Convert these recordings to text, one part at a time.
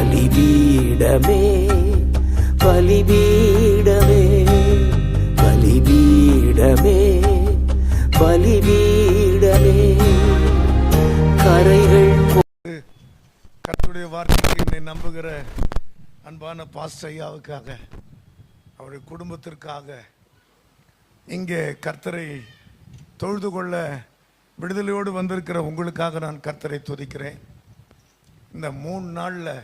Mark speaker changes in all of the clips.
Speaker 1: பலிபீடமே பலிபீடமே பலிபீடமே பலிபீடமே கரைகள்.
Speaker 2: கர்த்தருடைய வார்த்தைக்கு என்னை நம்புகிற அன்பான பாஸ்டர் ஐயாவுக்காக, அவருடைய குடும்பத்திற்காக, இங்கே கர்த்தரை தொழுது கொள்ள விடுதலையோடு வந்திருக்கிற உங்களுக்காக நான் கர்த்தரை துதிக்கிறேன். இந்த 3 நாளில்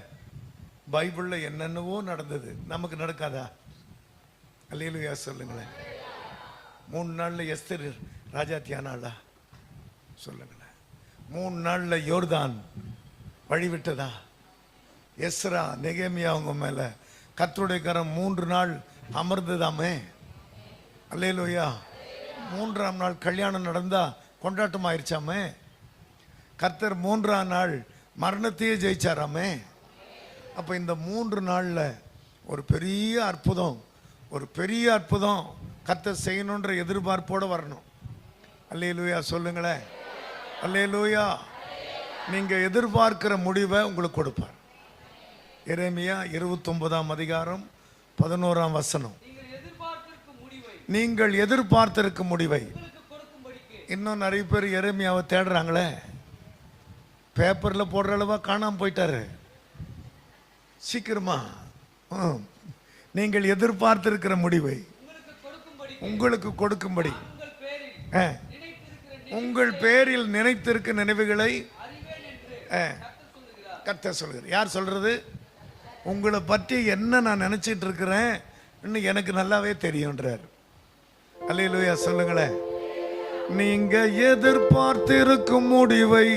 Speaker 2: பைபிளில் என்னென்னவோ நடந்தது, நமக்கு நடக்காதா? அல்லேலூயா சொல்லுங்களேன். 3 நாளில் எஸ்தர் ராஜாத்தியானாளா? சொல்லுங்களேன். 3 நாளில் யோர்தான் வழிவிட்டதா? எஸ்ரா நெகேமியா அவங்க மேலே கர்த்தருடைய கரம் 3 நாள் அமர்ந்ததாமே. அல்லேலூயா. 3ஆம் நாள் கல்யாணம் நடந்தா கொண்டாட்டம் ஆயிடுச்சாமே. கர்த்தர் 3ஆம் நாள் மரணத்தையே ஜெயிச்சாராமே. அப்போ இந்த 3 நாளில் ஒரு பெரிய அற்புதம் கர்த்தர் செய்யணுன்ற எதிர்பார்ப்போடு வரணும். அல்லேலூயா சொல்லுங்களேன். அல்லேலூயா. நீங்கள் எதிர்பார்க்கிற முடிவை உங்களுக்கு கொடுப்பார். எரேமியா 29ஆம் அதிகாரம் 11ஆம் வசனம். நீங்கள் எதிர்பார்த்திருக்கும் முடிவை. இன்னும் நிறைய பேர் எரேமியாவை தேடுறாங்களே. பேப்பரில் போடுற அளவா காணாமல் போயிட்டாரு. சீக்கிரமா நீங்கள் எதிர்பார்த்திருக்கிற முடிவை உங்களுக்கு கொடுக்கும்படி உங்கள் பேரில் நினைத்திருக்க நினைவுகளை கர்த்தர் சொல்கிறார். யார் சொல்றது? உங்களை பற்றி என்ன நான் நினைச்சிட்டு இருக்கிறேன் இன்னும் எனக்கு நல்லாவே தெரியும்ன்றார். அல்லேலூயா சொல்லுங்களேன். நீங்க எதிர்பார்த்திருக்கும் முடிவை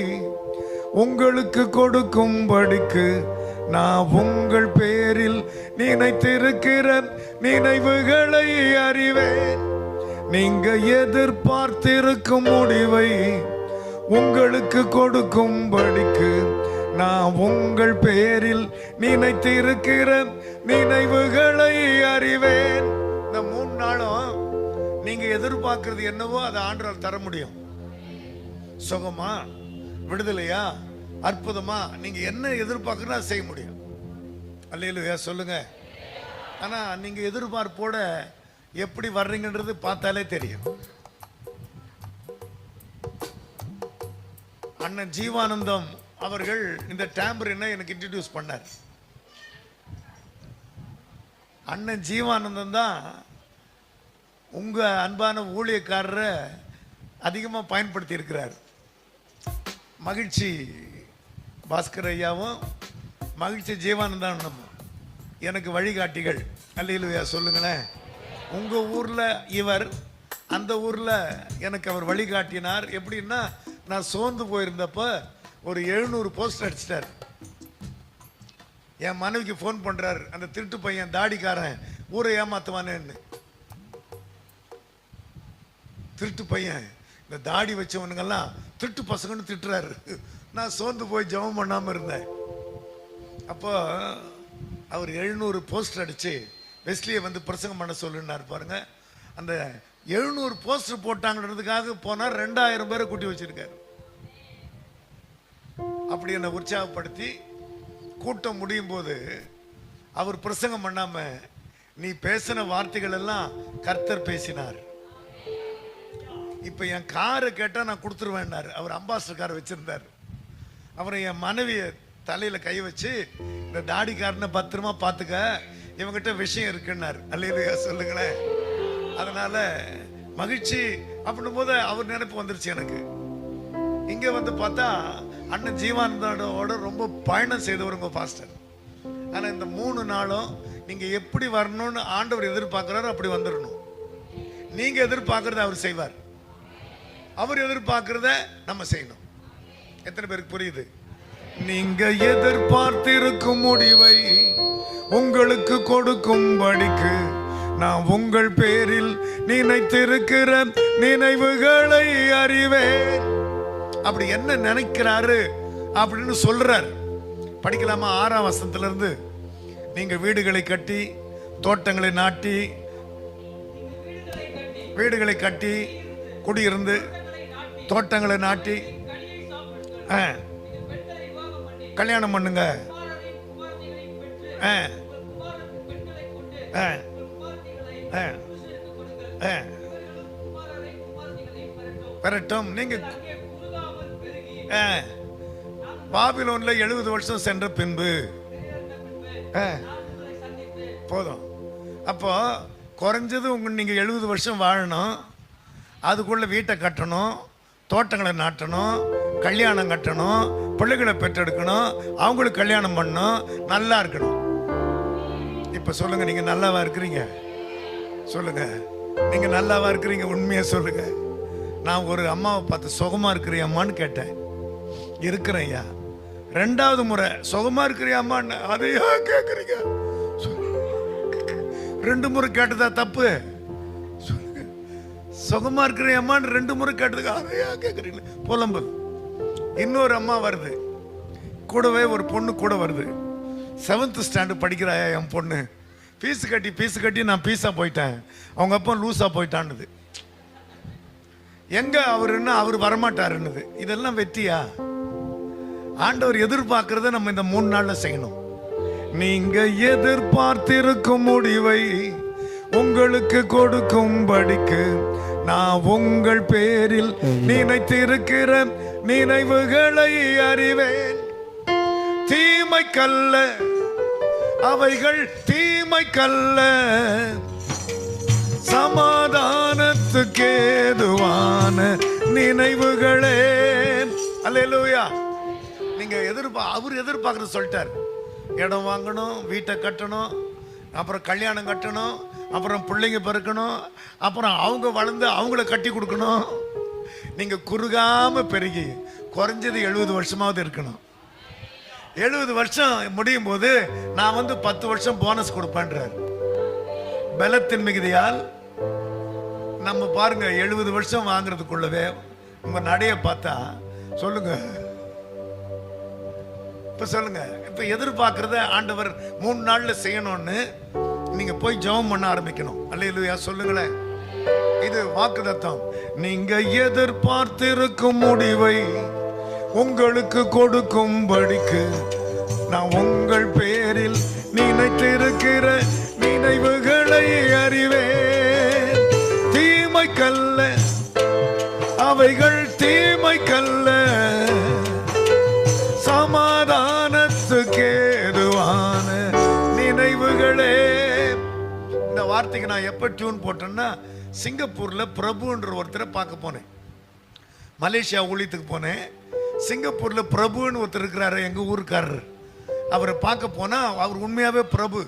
Speaker 2: உங்களுக்கு கொடுக்கும்படிக்கு நான் உங்கள் பேரில் நினைத்திருக்கிற நினைவுகளை அறிவேன். நீங்க எதிர்பார்த்திருக்கும் முடிவை உங்களுக்கு கொடுக்கும்படிக்கு நான் உங்கள் பேரில் நினைத்திருக்கிற நினைவுகளை அறிவேன். இந்த 3 நாளும் நீங்க எதிர்பார்க்கிறது என்னவோ அதை ஆண்டவர் தர முடியும். சுகமா, விடுதலையா, அற்புதமா, நீங்க என்ன எதிர்பார்க்கறதோ அதை செய்ய முடியும். அல்லேலூயா சொல்லுங்க. ஆனா நீங்க எதிர்பார்ப்போட எப்படி வர்றீங்கன்றது பார்த்தாலே தெரியும். அண்ணன் ஜீவானந்தம் அவர்கள் இந்த டேம்பரினை எனக்கு இன்ட்ரடியூஸ் பண்ணார். அண்ணன் ஜீவானந்தம் தான் உங்க அன்பான ஊழியக்காரரை அதிகமாக பயன்படுத்தி இருக்கிறார். மகிழ்ச்சி பாஸ்கர் ஐயாவும் மகிழ்ச்சி ஜீவானந்தம் எனக்கு வழிகாட்டிகள். அல்லேலூயா சொல்லுங்களேன். உங்க ஊர்ல இவர், அந்த ஊர்ல எனக்கு அவர் வழிகாட்டினார். எப்படின்னா, நான் சோர்ந்து போயிருந்தப்ப ஒரு 700 போஸ்டர் அடிச்சிட்டார். என் மனைவிக்கு ஃபோன் பண்றாரு, அந்த திருட்டு பையன் தாடிக்காரன் ஊரை ஏமாத்துவானேன்னு. திருட்டு பையன், இந்த தாடி வச்சவனுங்கெல்லாம் திருட்டு பசங்கன்னு திட்டுறாரு. நான் சோர்ந்து போய் ஜெபம் பண்ணாமல் இருந்தேன். அப்போ அவர் 700 போஸ்டர் அடிச்சு வெஸ்லியை வந்து பிரசங்கம் பண்ண சொல்லுன்னார் பாருங்க. அந்த 700 போஸ்டர் போட்டாங்கிறதுக்காக போனார். 2000 பேரை கூட்டி வச்சிருக்காரு. அப்படி என்னை உற்சாகப்படுத்தி கூட்டம் முடியும் போது அவர் பிரசங்கம் பண்ணாம, நீ பேசின வார்த்தைகள் எல்லாம் கர்த்தர் பேசினார். இப்ப என் காரை கேட்டா நான் கொடுத்துருவேன்னாரு. அவர் அம்பாஸ்டர் காரை வச்சிருந்தார். அப்புறம் என் மனைவிய தலையில கை வச்சு, இந்த தாடிக்காரனை பத்திரமா பாத்துக்க, இவங்கிட்ட விஷயம் இருக்குன்னாரு. அல்லேலூயா சொல்லுங்களேன். அதனால மகிழ்ச்சி அப்படின்னும் போது அவர் நினைப்பு வந்துருச்சு எனக்கு. இங்க வந்து பார்த்தா அண்ணன் ஜீவானந்தோட ரொம்ப பயணம் செய்தவருங்க பாஸ்டர். ஆனா இந்த 3 நாளும் நீங்க எப்படி வரணும்னு ஆண்டவர் எதிர்பார்க்கிறாரோ அப்படி வந்துடணும். நீங்க எதிர்பார்க்கறத அவர் செய்வார். அவர் எதிர்பார்க்கிறத நம்ம செய்யணும். எத்தனை பேருக்கு புரியுது? நீங்க எதிர்பார்த்திருக்கும் முடிவை உங்களுக்கு கொடுக்கும்படிக்கு நான் உங்கள் பேரில் நினைத்திருக்கிற நினைவுகளை அறிவேன். அப்படி என்ன நினைக்கிறாரு அப்படின்னு சொல்றார். படிக்கலாமா? 6ஆம் வசனத்திலிருந்து. நீங்க வீடுகளை கட்டி, தோட்டங்களை நாட்டி, வீடுகளை கட்டி குடியிருந்து தோட்டங்களை நாட்டி கல்யாணம் பண்ணுங்க. பெறட்டும். நீங்க பாபிலோன்ல 70 வருஷம் சென்ற பின்பு போதும். அப்போ குறைஞ்சது நீங்க 70 வருஷம் வாழணும். அதுக்குள்ள வீட்டை கட்டணும், தோட்டங்களை நாட்டணும், கல்யாணம் கட்டணும், பிள்ளைகளை பெற்றெடுக்கணும், அவங்களுக்கு கல்யாணம் பண்ணணும், நல்லா இருக்கணும். இப்ப சொல்லுங்க, நீங்க நல்லாவா இருக்கிறீங்க? சொல்லுங்க, நீங்க நல்லாவா இருக்கிறீங்க? உண்மையா சொல்லுங்க. நான் ஒரு அம்மாவை பார்த்து சுகமா இருக்கிறியாம்மான்னு கேட்டேன். இருக்கிறேன் ஐயா. 2வது முறை சுகமா இருக்கிறியாம்மான்னு அதையா கேட்குறீங்க? 2 முறை கேட்டதா தப்பு? சுகமா இருக்கிறியாம்மான்னு 2 முறை கேட்டதுக்கு அதையா கேட்குறீங்க? புலம்பு. இன்னொரு அம்மா வருது, கூடவே ஒரு பொண்ணு கூட வருது. 7th ஸ்டாண்டர்ட் படிக்கிறாயா என் பொண்ணு. பீஸ் கட்டி நான் பீஸா போயிட்டேன், அவங்க அப்பா லூஸா போயிட்டான்னுது. எங்க அவருன்னா அவர் வரமாட்டாருன்னுது. இதெல்லாம் வெற்றியா? ஆண்டவர் எதிர்பார்க்கறத நம்ம இந்த 3 நாள்ல செய்யணும். நீங்க எதிர்பார்த்திருக்கும் முடிவை உங்களுக்கு கொடுக்கும்படிக்கு நான் உங்கள் பேரில் நினைத்திருக்கிற நினைவுகளை அறிவேன். தீமைக்கல்ல அவைகள், தீமைக்கல்ல சமாதானத்துக்கு ஏதுவான நினைவுகளே. அல்லேலூயா. நீங்க அவர் எதிர்பார்க்கறது சொல்லிட்டார். இடம் வாங்கணும், வீட்டை கட்டணும், அப்புறம் கல்யாணம் கட்டணும், அப்புறம் பிள்ளைங்க பிறக்கணும், அப்புறம் அவங்க வளர்ந்து அவங்கள கட்டி கொடுக்கணும். நீங்க குறுகாம பெருகி குறைஞ்சது 70 வருஷமாவது இருக்கணும். 70 வருஷம் முடியும் போது நான் 10 வருஷம் போனஸ் கொடுப்பேன்றார். பலத்தின் மிகுதியால் நம்ம பாருங்க, 70 வருஷம் வாங்குறதுக்குள்ளவே உங்க நடைய பார்த்தா சொல்லுங்க. இப்ப சொல்லுங்க, இப்ப எதிர்பார்க்கறத ஆண்டவர் 3 நாள்ல செய்யணும்னு நீங்க போய் ஜெபம் பண்ண ஆரம்பிக்கணும். அல்லேலூயா சொல்லுங்களேன். இது வாக்குத்தத்தம். நீங்க எதிர்பார்த்திருக்கும் முடிவை உங்களுக்கு கொடுக்கும்படிக்கு நான் உங்கள் பேரில் நினைத்திருக்கிற நினைவுகளை அறிவேன். தீமைக்கல்ல அவைகள், தீமைக்கல்ல சமாதானத்துக்கு ஏதுவான நினைவுகளே. இந்த வார்த்தைக்கு நான் எப்ப டியூன் போட்டேன்னா, சிங்கப்பூர்ல பிரபுன்ற ஒருத்தரை பார்க்க போனேன். மலேசியா ஊழியத்துக்கு போனேன். சிங்கப்பூர்ல பிரபுன்னு ஒருத்தர் இருக்கிறாரு, எங்க ஊருக்காரர். அவரை பார்க்க போனா அவர் உண்மையாவே பிரபு.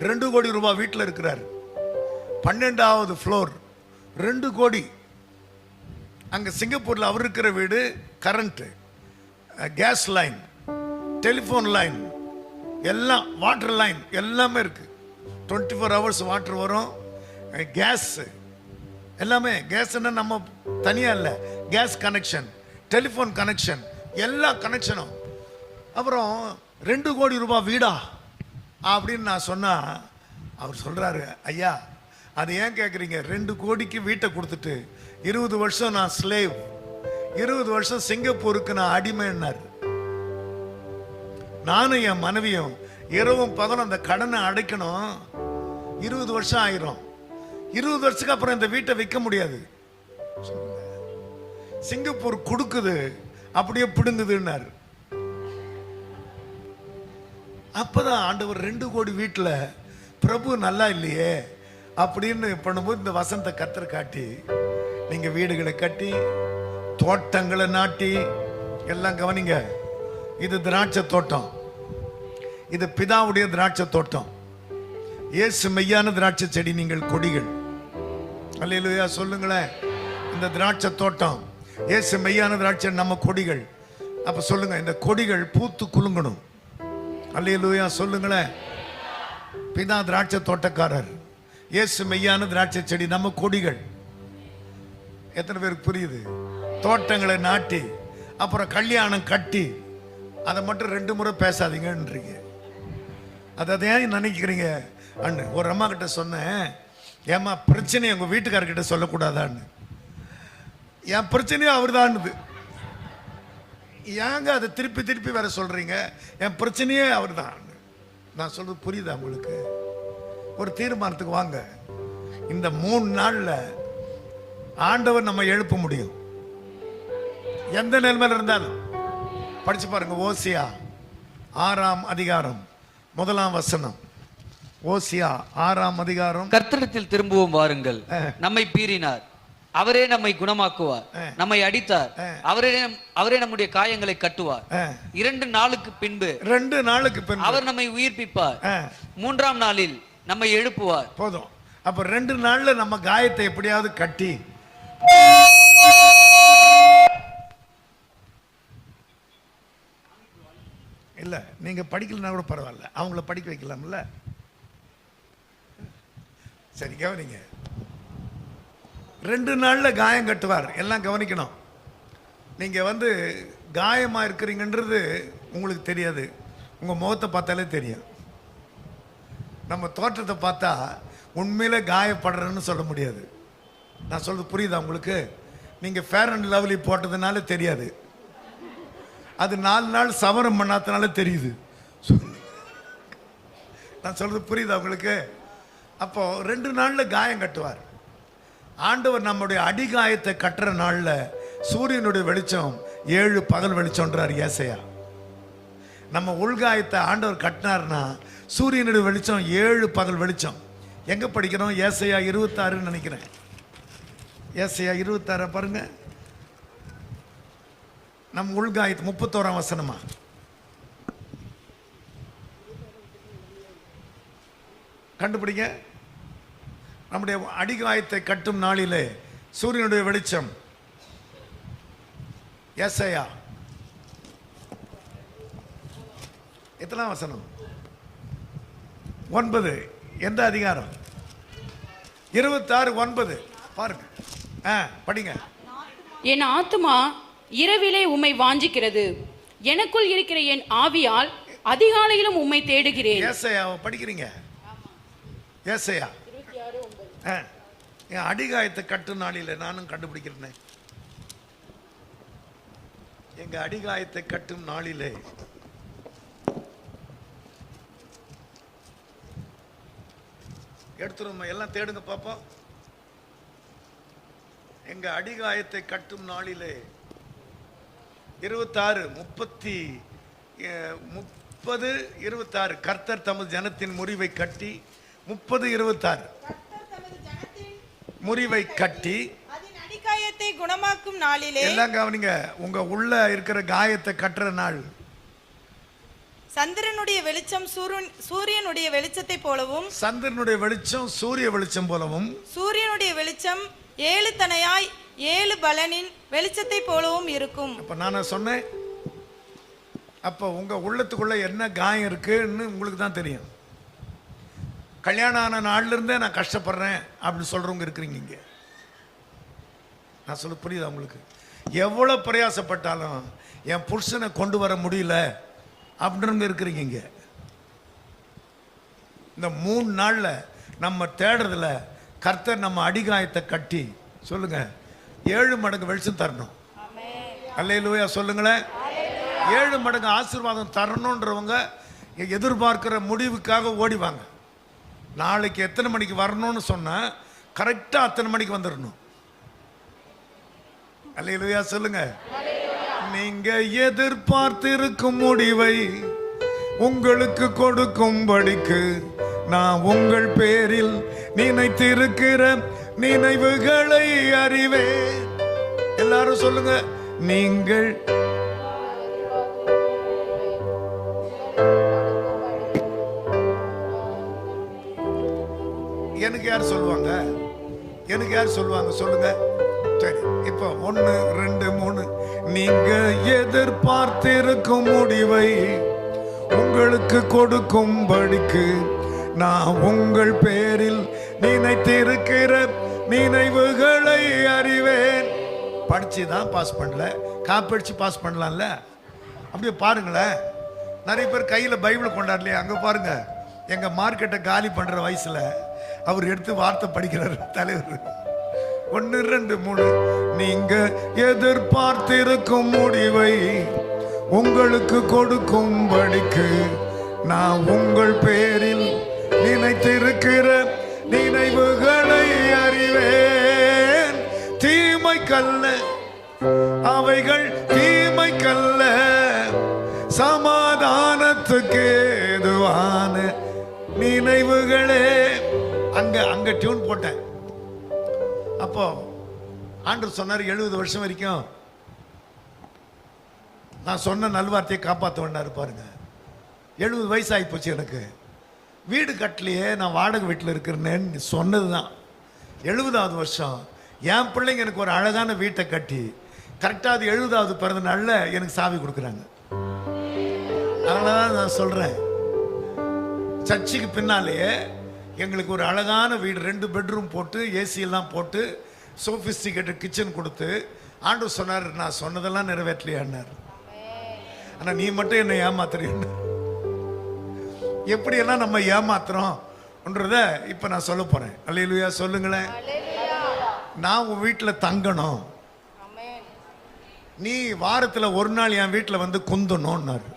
Speaker 2: 2 கோடி ரூபாய் வீட்டில் இருக்கிறார். 12வது ஃப்ளோர், 2 கோடி. அங்க சிங்கப்பூர்ல அவர் இருக்கிற வீடு current, gas line, telephone line, எல்லாம் வாட்டர் லைன் எல்லாமே இருக்கு. 24 ஹவர்ஸ் வாட்டர் வரும். கேஸ் எல்லாமே, கேஸ்னா நம்ம தனியா இல்லை, கேஸ் கனெக்ஷன், டெலிஃபோன் கனெக்ஷன், எல்லா கனெக்ஷனும். அப்புறம் 2 கோடி ரூபாய் வீடா அப்படின்னு நான் சொன்னா அவர் சொல்றாரு, ஐயா அது ஏன் கேட்குறீங்க? 2 கோடிக்கு வீட்டை கொடுத்துட்டு 20 வருஷம் நான் ஸ்லேவ், 20 வருஷம் சிங்கப்பூருக்கு நான் அடிமைன்னார். நானும் என் மனைவியும் இரவும் பகலும் அந்த கடனை அடைக்கணும். 20 வருஷம் ஆயிரும். 20 வருஷத்துக்கு அப்புறம் இந்த வீட்டை விற்க முடியாது. சிங்கப்பூர் கொடுக்குது, அப்படியே பிடுங்குதுன்னாரு. அப்பதான் ஆண்டவர் 2 கோடி வீட்டுல பிரபு நல்லா இல்லையே அப்படின்னு பண்ணும்போது இந்த வசந்த கத்தர் காட்டி, நீங்க வீடுகளை கட்டி தோட்டங்களை நாட்டி எல்லாம் கவனிங்க. இது திராட்சை தோட்டம், இது பிதாவுடைய திராட்சை தோட்டம். இயேசு மெய்யான திராட்சை செடி, நீங்கள் கொடிகள். அல்லேலூயா சொல்லுங்களேன். இந்த திராட்சை தோட்டம், இயேசு மெய்யான திராட்சை, நம்ம கொடிகள். அப்ப சொல்லுங்க, இந்த கொடிகள் பூத்து குலுங்கணும். அல்லேலூயா சொல்லுங்களேன். பிதா திராட்சை தோட்டக்காரர், இயேசு மெய்யான திராட்சை செடி, நம்ம கொடிகள். எத்தனை பேருக்கு புரியுது? தோட்டங்களை நாட்டி அப்புறம் கல்யாணம் கட்டி அதை மட்டும் 2 முறை பேசாதீங்கன்றீங்க. அதை ஏன் நினைக்கிறீங்க? அண்ணு ஒரு அம்மா கிட்ட சொன்னேன், ஏம்மா பிரச்சனை உங்க வீட்டுக்காரர்கிட்ட சொல்லக்கூடாதான்னு. என் பிரச்சனையும் அவர் தான்னுது. ஏங்க அதை திருப்பி திருப்பி வேற சொல்றீங்க? என் பிரச்சனையே அவர் தான். நான் சொல்றது புரியுதா உங்களுக்கு? ஒரு தீர்மானத்துக்கு வாங்க. இந்த 3 நாள்ல ஆண்டவர் நம்ம எழுப்ப முடியும், எந்த நிலைமையில இருந்தாலும். படிச்சு பாருங்க, ஓசியா 6ஆம் அதிகாரம் 1ஆம் வசனம். ஓசியா 6ஆம் அதிகாரம்.
Speaker 1: கர்த்தரிடத்தில் திரும்பவும் வாருங்கள், நம்மை பீறினார், அவரே நம்மை குணமாக்குவார், நம்மை அடித்தார், அவரே நம்முடைய காயங்களை கட்டுவார். 2 நாளுக்கு பின்பு அவர் நம்மை உயிர்ப்பிப்பார், 3ஆம் நாளில் நம்மை எழுப்புவார்.
Speaker 2: போதும். அப்ப 2 நாள்ல நம்ம காயத்தை எப்படியாவது கட்டி, இல்ல நீங்க படிக்கலன்னா கூட பரவாயில்ல, அவங்கள படிக்க வைக்கலாம்ல. சரி கவனிங்க, 2 நாள்ல காயம் கட்டுவார். எல்லாம் கவனிக்கணும். நீங்க காயமா இருக்கிறீங்கன்றது உங்களுக்கு தெரியாது, உங்க முகத்தை பார்த்தாலே தெரியும். நம்ம தோற்றத்தை பார்த்தா உண்மையில காயப்படுறேன்னு சொல்ல முடியாது. நான் சொல்றது புரியுதா உங்களுக்கு? நீங்க ஃபேர் அண்ட் லவ்லி போட்டதுனால தெரியாது, அது 4 நாள் சவரம் பண்ணாதனால தெரியுது. நான் சொல்றது புரியுதா உங்களுக்கு? அப்போ 2 நாள்ல காயம் கட்டுவார் ஆண்டவர். நம்முடைய அடிகாயத்தை கட்டுற நாள்ல சூரியனுடைய வெளிச்சம் 7 பகல் வெளிச்சம்ன்றார் ஏசாயா. நம்ம உள்காயத்தை ஆண்டவர் கட்டினார்னா சூரியனுடைய வெளிச்சம் 7 பகல் வெளிச்சம். எங்க படிக்கிறோம்? ஏசாயா 26 நினைக்கிறேன். ஏசாயா 26 பாருங்க. நம் உள்காயத்து 31ஆம் வசனமா? கண்டுபிடிங்க. நம்முடைய அடிகாயத்தை கட்டும் நாளிலே சூரியனுடைய வெளிச்சம். ஏசாயா எத்தனாம் வசனம்? 9. எந்த அதிகாரம்? 26:9 பாருங்க. படிங்க.
Speaker 3: என் ஆத்துமா இரவிலே உம்மை வாஞ்சிக்கிறது, எனக்குள் இருக்கிற என் ஆவியால் அதிகாலையிலும் உம்மை தேடுகிறேன்.
Speaker 2: ஏசாயா படிக்கிறீங்க? ஏசாயா என் அடிகாயத்தை கட்டும் நாளில நானும் கண்டுபிடிக்கிறேன். எங்க அடிகாயத்தை கட்டும் நாளிலே எடுத்துருமா, எல்லாம் தேடுங்க பாப்போம். எங்க அடிகாயத்தை கட்டும் நாளிலே 26, 30, 26 கர்த்தர் தமது ஜனத்தின் முறிவை கட்டி 30, 26 முறிவை கட்டி
Speaker 4: அதன் அடிகாயத்தை குணமாக்கும் நாளிலே.
Speaker 2: எல்லாம் கவனிங்க, உங்க உள்ள இருக்கிற காயத்தை கட்டுற நாள்.
Speaker 4: சந்திரனுடைய வெளிச்சம் சூரியனுடைய வெளிச்சத்தை போலவும்,
Speaker 2: சந்திரனுடைய வெளிச்சம் சூரிய வெளிச்சம் போலவும்,
Speaker 4: சூரியனுடைய வெளிச்சம் 7 தனையாய் 7 பலனின் வெளிச்சத்தை போலவும் இருக்கும்.
Speaker 2: அப்ப நான் சொன்னேன், அப்ப உங்க உள்ளத்துக்குள்ள என்ன காயம் இருக்குன்னு உங்களுக்கு தான் தெரியும். கல்யாணம் ஆன நாள்ல இருந்தே நான் கஷ்டப்படுறேன் அப்படின்னு சொல்றவங்க இருக்கிறீங்க இங்க. நான் சொல்ல புரியுதா உங்களுக்கு? எவ்வளவு பிரயாசப்பட்டாலும் என் புருஷனை கொண்டு வர முடியல அப்படின்னு இருக்கிறீங்க இங்க. இந்த 3 நாள்ல நம்ம தேடுறதுல கர்த்தர் நம்ம அடிகாயத்தை கட்டி, சொல்லுங்க, 7 மடங்கு வெளிச்சம் தரணும். அல்லேலூயா சொல்லுங்களேன். 7 மடங்கு ஆசீர்வாதம் தரணுன்றவங்க எதிர்பார்க்கிற முடிவுக்காக ஓடிவாங்க. நாளைக்கு எத்தனை மணிக்கு வரணும்னு சொன்னா கரெக்டா அத்தனை மணிக்கு வந்துடணும். அல்லேலூயா சொல்லுங்க. நீங்க எதிர்பார்த்திருக்கும் முடிவை உங்களுக்கு கொடுக்கும்படிக்கு நான் உங்கள் பேரில் நினைத்திருக்கிற நினைவுகளை அறிவேன். எல்லாரும் சொல்லுங்க, நீங்கள் எனக்கு யார் சொல்லுவாங்க? எனக்கு யார் சொல்லுவாங்க? சொல்லுங்க. சரி, இப்போ 1, 2, 3 நீங்க எதிர்பார்த்திருக்கும் முடிவை உங்களுக்கு கொடுக்கும்படிக்கு நான் உங்கள் பேரில் நினைத்திருக்கிற நினைவுகளை அறிவேன். படிச்சு தான் பாஸ் பண்ணல, காப்படிச்சு பாஸ் பண்ணலாம்ல. அப்படியே பாருங்களேன், நிறைய பேர் கையில பைபிள் கொண்டாடலையே, அங்க பாருங்க. எங்க மார்க்கெட்டை காலி பண்ற வயசுல அவர் எடுத்து வார்த்தை படிக்கிறார் தலைவர். 1, 2, 3 நீங்க எதிர்பார்த்திருக்கும் முடிவை உங்களுக்கு கொடுக்கும்படிக்கு நான் உங்கள் பேரில் நினைத்திருக்கிற நினைவுகளை அறிவேன். தீமைக்கல்ல அவைகள், தீமைக்கல்ல சமாதானத்துக்கு ஏதுவான நினைவுகளே. அங்க டியூன் போட்டேன். அப்போ ஆண்டவர் சொன்னார் 70 வருஷம் வரைக்கும் நான் சொன்ன நல்வார்த்தையை காப்பாற்ற வேண்டாரு. பாருங்க, 70 வயசு ஆகி போச்சு. எனக்கு வீடு கட்டலையே, நான் வாடகை வீட்டில் இருக்கிறேன்னு சொன்னது தான். 70வது வருஷம் என் பிள்ளைங்க எனக்கு ஒரு அழகான வீட்டை கட்டி கரெக்டாக அது 70வது பிறந்த நாளில் எனக்கு சாவி கொடுக்குறாங்க. அதனால தான் நான் சொல்கிறேன், சர்ச்சுக்கு பின்னாலேயே எங்களுக்கு ஒரு அழகான வீடு, 2 பெட்ரூம் போட்டு ஏசியெல்லாம் போட்டு சோஃபிஸ்டிகேட்டட் கிச்சன் கொடுத்து ஆண்டவர் சொன்னார், நான் சொன்னதெல்லாம் நிறைவேற்றலையான்னார். ஆனால் நீ மட்டும் என்னை ஏமாத்துறீன்னு. எப்படியெல்லாம் நம்ம ஏமாத்துறோம்ன்றத இப்போ நான் சொல்ல போகிறேன். அல்லேலூயா சொல்லுங்களேன். நான் உன் வீட்டில் தங்கணும், நீ வாரத்தில் ஒரு நாள் என் வீட்டில் வந்து குந்தணும்னாரு.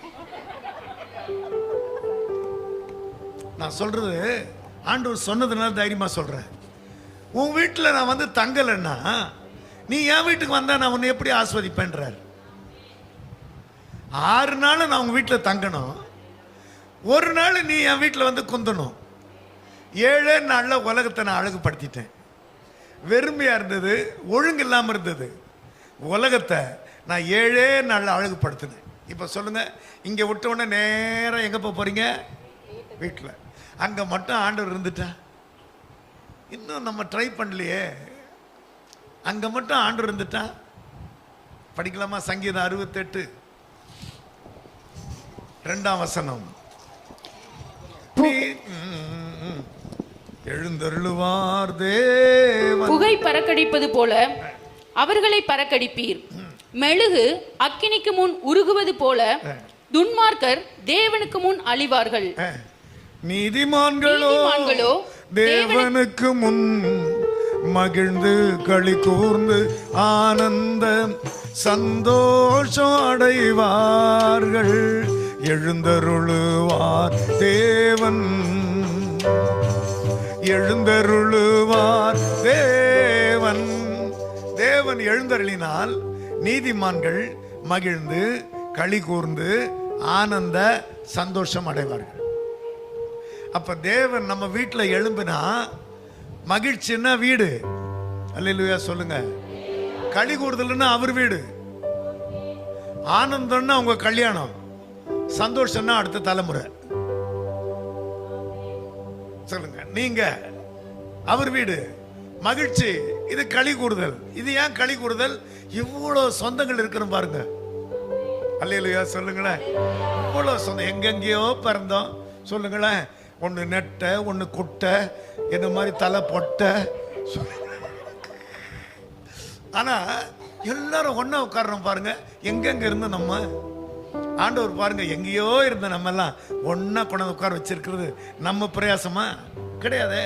Speaker 2: நான் சொல்றது ஆண்டவர் சொன்னதுனால தைரியமா சொல்றேன். உன் வீட்டில் நான் வந்து தங்கலைன்னா நீ என் வீட்டுக்கு வந்தா நான் உன்னை எப்படி ஆஸ்வதிப்பேன்றார். 6 நாள் நான் உங்க வீட்டில் தங்கணும், ஒரு நாள் நீ என் வீட்டில் வந்து குந்தணும். 7 நாளில் உலகத்தை நான் அழகுபடுத்திட்டேன். வெறுமையா இருந்தது, ஒழுங்கு இல்லாமல் இருந்தது. உலகத்தை நான் 7 நாளில் அழகுபடுத்தினேன். இப்போ சொல்லுங்க, இங்க விட்ட உடனே நேரம் எங்க போறீங்க? வீட்டில். அங்க மட்டும் ஆண்டவர் இருந்துட்டா, இன்னும் நம்ம ட்ரை பண்ணலையே. அங்க மட்டும் ஆண்டவர் இருந்துட்டா படிக்கலாமா? சங்கீதம் 68 2ஆம் வசனம். எழுந்தருளுவார் தேவன்.
Speaker 3: புகை பறக்கடிப்பது போல அவர்களை பறக்கடிப்பீர். மெழுகு அக்கினிக்கு முன் உருகுவது போல துன்மார்க்கர் தேவனுக்கு முன் அழிவார்கள்.
Speaker 2: நீதிமான்களோ தேவனுக்கு முன் மகிழ்ந்து களி கூர்ந்து ஆனந்த சந்தோஷம் அடைவார்கள். எழுந்தருளுவார் தேவன், எழுந்தருளுவார் தேவன். தேவன் எழுந்தருளினால் நீதிமான்கள் மகிழ்ந்து களி கூர்ந்து ஆனந்த சந்தோஷம் அடைவார்கள். அப்ப தேவன் நம்ம வீட்டில் எழும்பினா மகிழ்ச்சின்னா வீடு. அல்லேலூயா சொல்லுங்க. களி கூறுதல்னா அவர் வீடு, ஆனந்தம்னா உங்க கல்யாணம், சந்தோஷம்னா அடுத்த தலைமுறை. சொல்லுங்க, நீங்க அவர் வீடு, மகிழ்ச்சி, இது களி கூறுதல். இது ஏன் களி கூறுதல்? இவ்வளவு சொந்தங்கள் இருக்கிறோம் பாருங்க. அல்லேலூயா சொல்லுங்களேன். இவ்வளவு சொந்தம், எங்கெங்கேயோ பிறந்தோம். சொல்லுங்களேன், ஒன்று நெட்ட, ஒன்று குட்டை, என்ன மாதிரி தலை பொட்ட. ஆனா எல்லாரும் ஒன்னா உட்கார்றோம் பாருங்க. எங்கெங்க இருந்து நம்ம ஆண்டவர் பாருங்க, எங்கேயோ இருந்த நம்ம எல்லாம் ஒன்னா கொண்டு உட்கார வச்சிருக்கிறது நம்ம பிரயாசமா கிடையாது.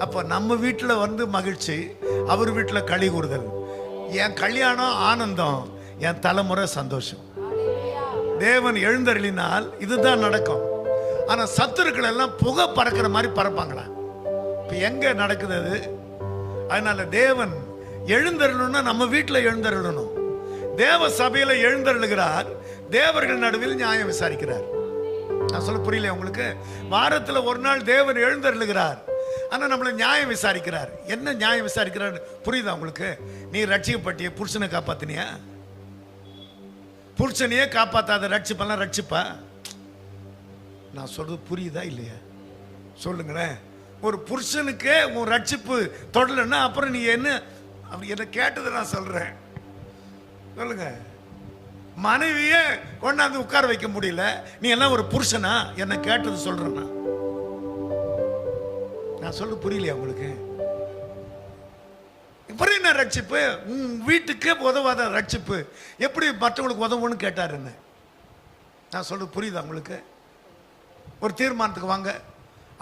Speaker 2: அப்ப நம்ம வீட்டில் வந்து மகிழ்ச்சி, அவர் வீட்டில் களி கூறுதல். என் கல்யாணம் ஆனந்தம், என் தலைமுறை சந்தோஷம். தேவன் எழுந்தருளினால் இதுதான் நடக்கும். ஆனா சத்துருக்கள் எல்லாம் புகை பறக்கிற மாதிரி பறப்பாங்களா? இப்ப எங்க நடக்குது அது? அதனால தேவன் எழுந்தருளணும்னா நம்ம வீட்டில் எழுந்தருளணும். தேவ சபையில எழுந்தருளுகிறார், தேவர்கள் நடுவில் நியாயம் விசாரிக்கிறார். நான் சொல்ல புரியல உங்களுக்கு? வாரத்துல ஒரு நாள் தேவன் எழுந்தருளுகிறார், ஆனா நம்மள நியாயம் விசாரிக்கிறார். என்ன நியாயம் விசாரிக்கிறார் புரியுதா உங்களுக்கு? நீ ரட்சிக்கப்பட்டிய, புருஷனை காப்பாத்தினியா? புருஷனையே காப்பாத்தாத ரட்சிப்பெல்லாம் ரட்சிப்பா? நான் சொல்றது புரியுதா இல்லையா சொல்லுங்களேன். ஒரு புருஷனுக்கே உன் ரட்சிப்பு தொடலன்னா அப்புறம் நீ என்ன? அப்படி என்ன கேட்டதை நான் சொல்றேன். சொல்லுங்க, மனைவியே கொண்டாந்து உட்கார வைக்க முடியல, நீ எல்லாம் ஒரு புருஷனா? என்ன கேட்டது சொல்றேன்னா நான் சொல்ல புரியலையா உங்களுக்கு? இப்படி என்ன ரட்சிப்பு? உன் வீட்டுக்கே உதவாத ரட்சிப்பு எப்படி மற்றவங்களுக்கு உதவுன்னு கேட்டார். என்ன நான் சொல்றது புரியுதா உங்களுக்கு? ஒரு தீர்மானத்துக்கு வாங்க.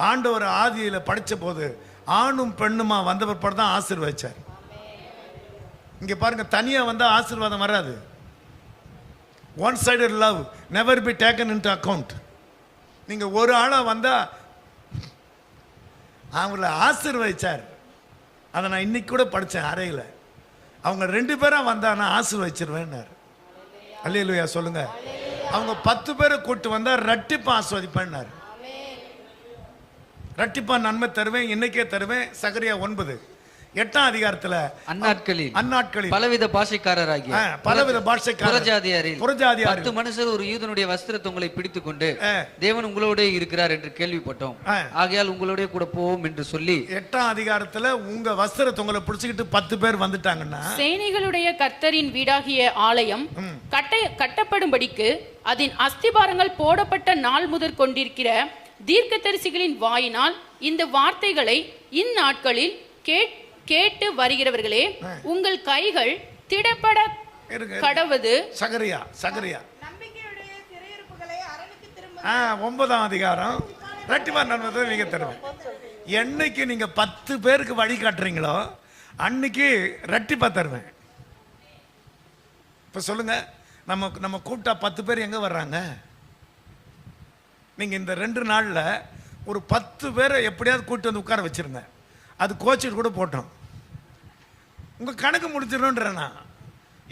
Speaker 2: ஆண்டவர் ஆதியில படிச்ச போது ஆணும் பெண்ணுமா வந்த பிற்பாடு தான் ஆசீர்வதிச்சார். இங்க பாருங்க, தனியா வந்தா ஆசீர்வாதம் வராது. One sided love never be taken into account. நீங்க ஒரு ஆளா வந்தா அவங்கள ஆசீர்வதிச்சார். அதை நான் இன்னைக்கு கூட படித்தேன் அறையில். அவங்க 2 பேரா வந்தா நான் ஆசீர்வதிச்சிருவேன்னாரு. அல்லேலூயா சொல்லுங்க. அவங்க 10 பேரை கூட்டு வந்தா ரட்டிப்பா ஆசீர்வதிப்பேன்னாரு. ரட்டிப்பா நன்மை தருவேன், இன்னைக்கே தருவேன். சகரியா 9 8ஆம் அதிகாரத்துல அந்நாட்களில்
Speaker 1: பலவித பாஷைக்காரராகிய
Speaker 2: பலவித பாஷைக்காரர் புறஜாதியாரில்
Speaker 1: 10 மனுஷர் ஒரு யூதனுடைய வஸ்திரத்தை உங்களை பிடித்துக் கொண்டு தேவன் உங்களோட இருக்கிறார் என்று கேள்விப்பட்டோம், ஆகையால் உங்களோட கூட போவோம் என்று சொல்லி
Speaker 2: 8ஆம் அதிகாரத்துல உங்க வஸ்திரத்தை உங்களை பிடிச்சுக்கிட்டு 10 பேர் வந்துட்டாங்கன்னா
Speaker 3: சேனைகளுடைய கர்த்தரின் வீடாகிய ஆலயம் கட்டப்படும்படிக்கு அதன் அஸ்திபாரங்கள் போடப்பட்ட நாள் முதற் கொண்டிருக்கிற தீர்க்கதரிசிகளின் வாயினால் இந்த வார்த்தைகளை இந்நாட்களில் கேட்டு வருகிறவர்களே, உங்கள் கைகள் திடப்பட கடவது.
Speaker 2: சகரியா
Speaker 4: நம்பிக்கையுடைய சிறையிருப்புகளை அரணுக்கு திரும்ப
Speaker 2: 9ஆம் அதிகாரம் ரட்டிப்பா நன்மை நீங்க தருவேன். என்னைக்கு நீங்க 10 பேருக்கு வழி காட்டுறீங்களோ அன்னைக்கு ரட்டிப்பா தருவேன். இப்ப சொல்லுங்க, நம்ம கூட்டா 10 பேர் எங்க வர்றாங்க? நீங்க இந்த 2 நாள்ல ஒரு 10 பேரை எப்படியாவது கூட்டு வந்து உட்கார வச்சிருங்க. அது கோச்சிட்டு கூட போட்டோம், உங்க கணக்கு முடிச்சிடணும்ன்றா.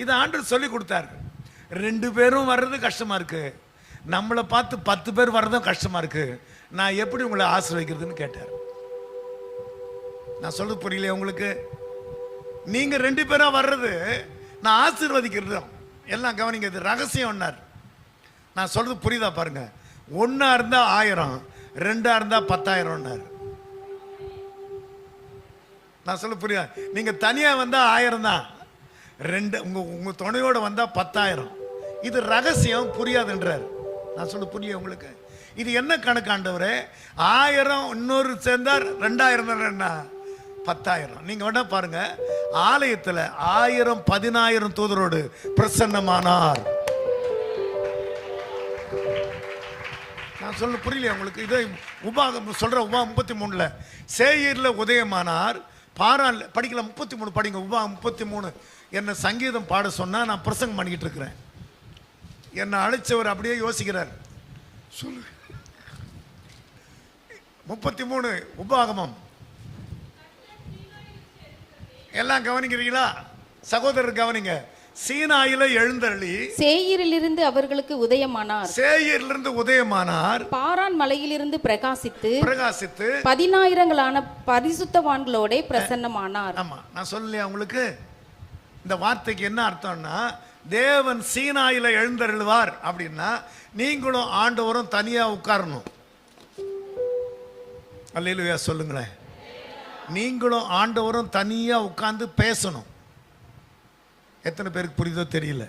Speaker 2: இதை ஆண்டவர் சொல்லி கொடுத்தாரு. 2 பேரும் வர்றது கஷ்டமா இருக்கு, நம்மளை பார்த்து 10 பேர் வர்றதும் கஷ்டமா இருக்கு, நான் எப்படி உங்களை ஆசீர்வதிக்கிறதுன்னு கேட்டார். நான் சொல்றது புரியலையா உங்களுக்கு? நீங்க 2 பேரா வர்றது நான் ஆசீர்வதிக்கிறதும் எல்லாம் கவனிங்க. இது ரகசியம் ஒன்னார். நான் சொல்றது புரியுதா பாருங்க. 1 இருந்தா 1000, 2 இருந்தா 10,000. நான் சொல்ல புரியா? நீங்க தனியா வந்தா 1000 தான், 2 உங்க துணையோட வந்தா 10,000. இது ரகசியம், புரியாதுன்றார். நான் சொல்ல புரியல உங்களுக்கு? இது என்ன கணக்கு ஆண்டவரே? 1000 இன்னொரு சேர்ந்தா 2000 என்ன 10,000. நீங்க வேணா பாருங்க, ஆலயத்துல 1000 10,000 தூதரோடு பிரசன்னமானார். நான் சொல்ல புரியல உங்களுக்கு? இதை உபாகம் சொல்ற உபாகம் 33 சேயீர்ல உதயமானார். பாரால் படிக்கல 33 படிங்க. உபாகம் 33. என்ன சங்கீதம் பாட சொன்னா நான் பிரசங்கம் பண்ணிக்கிட்டு இருக்கிறேன். என்னை அழைச்சவர் அப்படியே யோசிக்கிறார். சொல்லு 33 உபாகமம். எல்லாம் கவனிக்கிறீங்களா சகோதரர்? கவனிங்க. சீனாயில எழுந்தருளி
Speaker 5: சேயீரிலிருந்து அவர்களுக்கு உதயமானார்.
Speaker 2: சேயீரிலிருந்து உதயமானார்.
Speaker 5: பாரான் மலையிலிருந்து பிரகாசித்து 10,000 பரிசுத்தவான்களோட பிரசன்னமானார்.
Speaker 2: ஆமா, நான் சொல்லலையா உங்களுக்கு? இந்த வார்த்தைக்கு என்ன அர்த்தம்னா, தேவன் சீனாயில எழுந்தருள்வார் அப்படின்னா நீங்களும் ஆண்டவரும் தனியா உட்காரணும். அல்லேலூயா சொல்லுங்களேன். நீங்களும் ஆண்டவரும் தனியா உட்கார்ந்து பேசணும். எத்தனை பேருக்கு புரியுதோ தெரியல.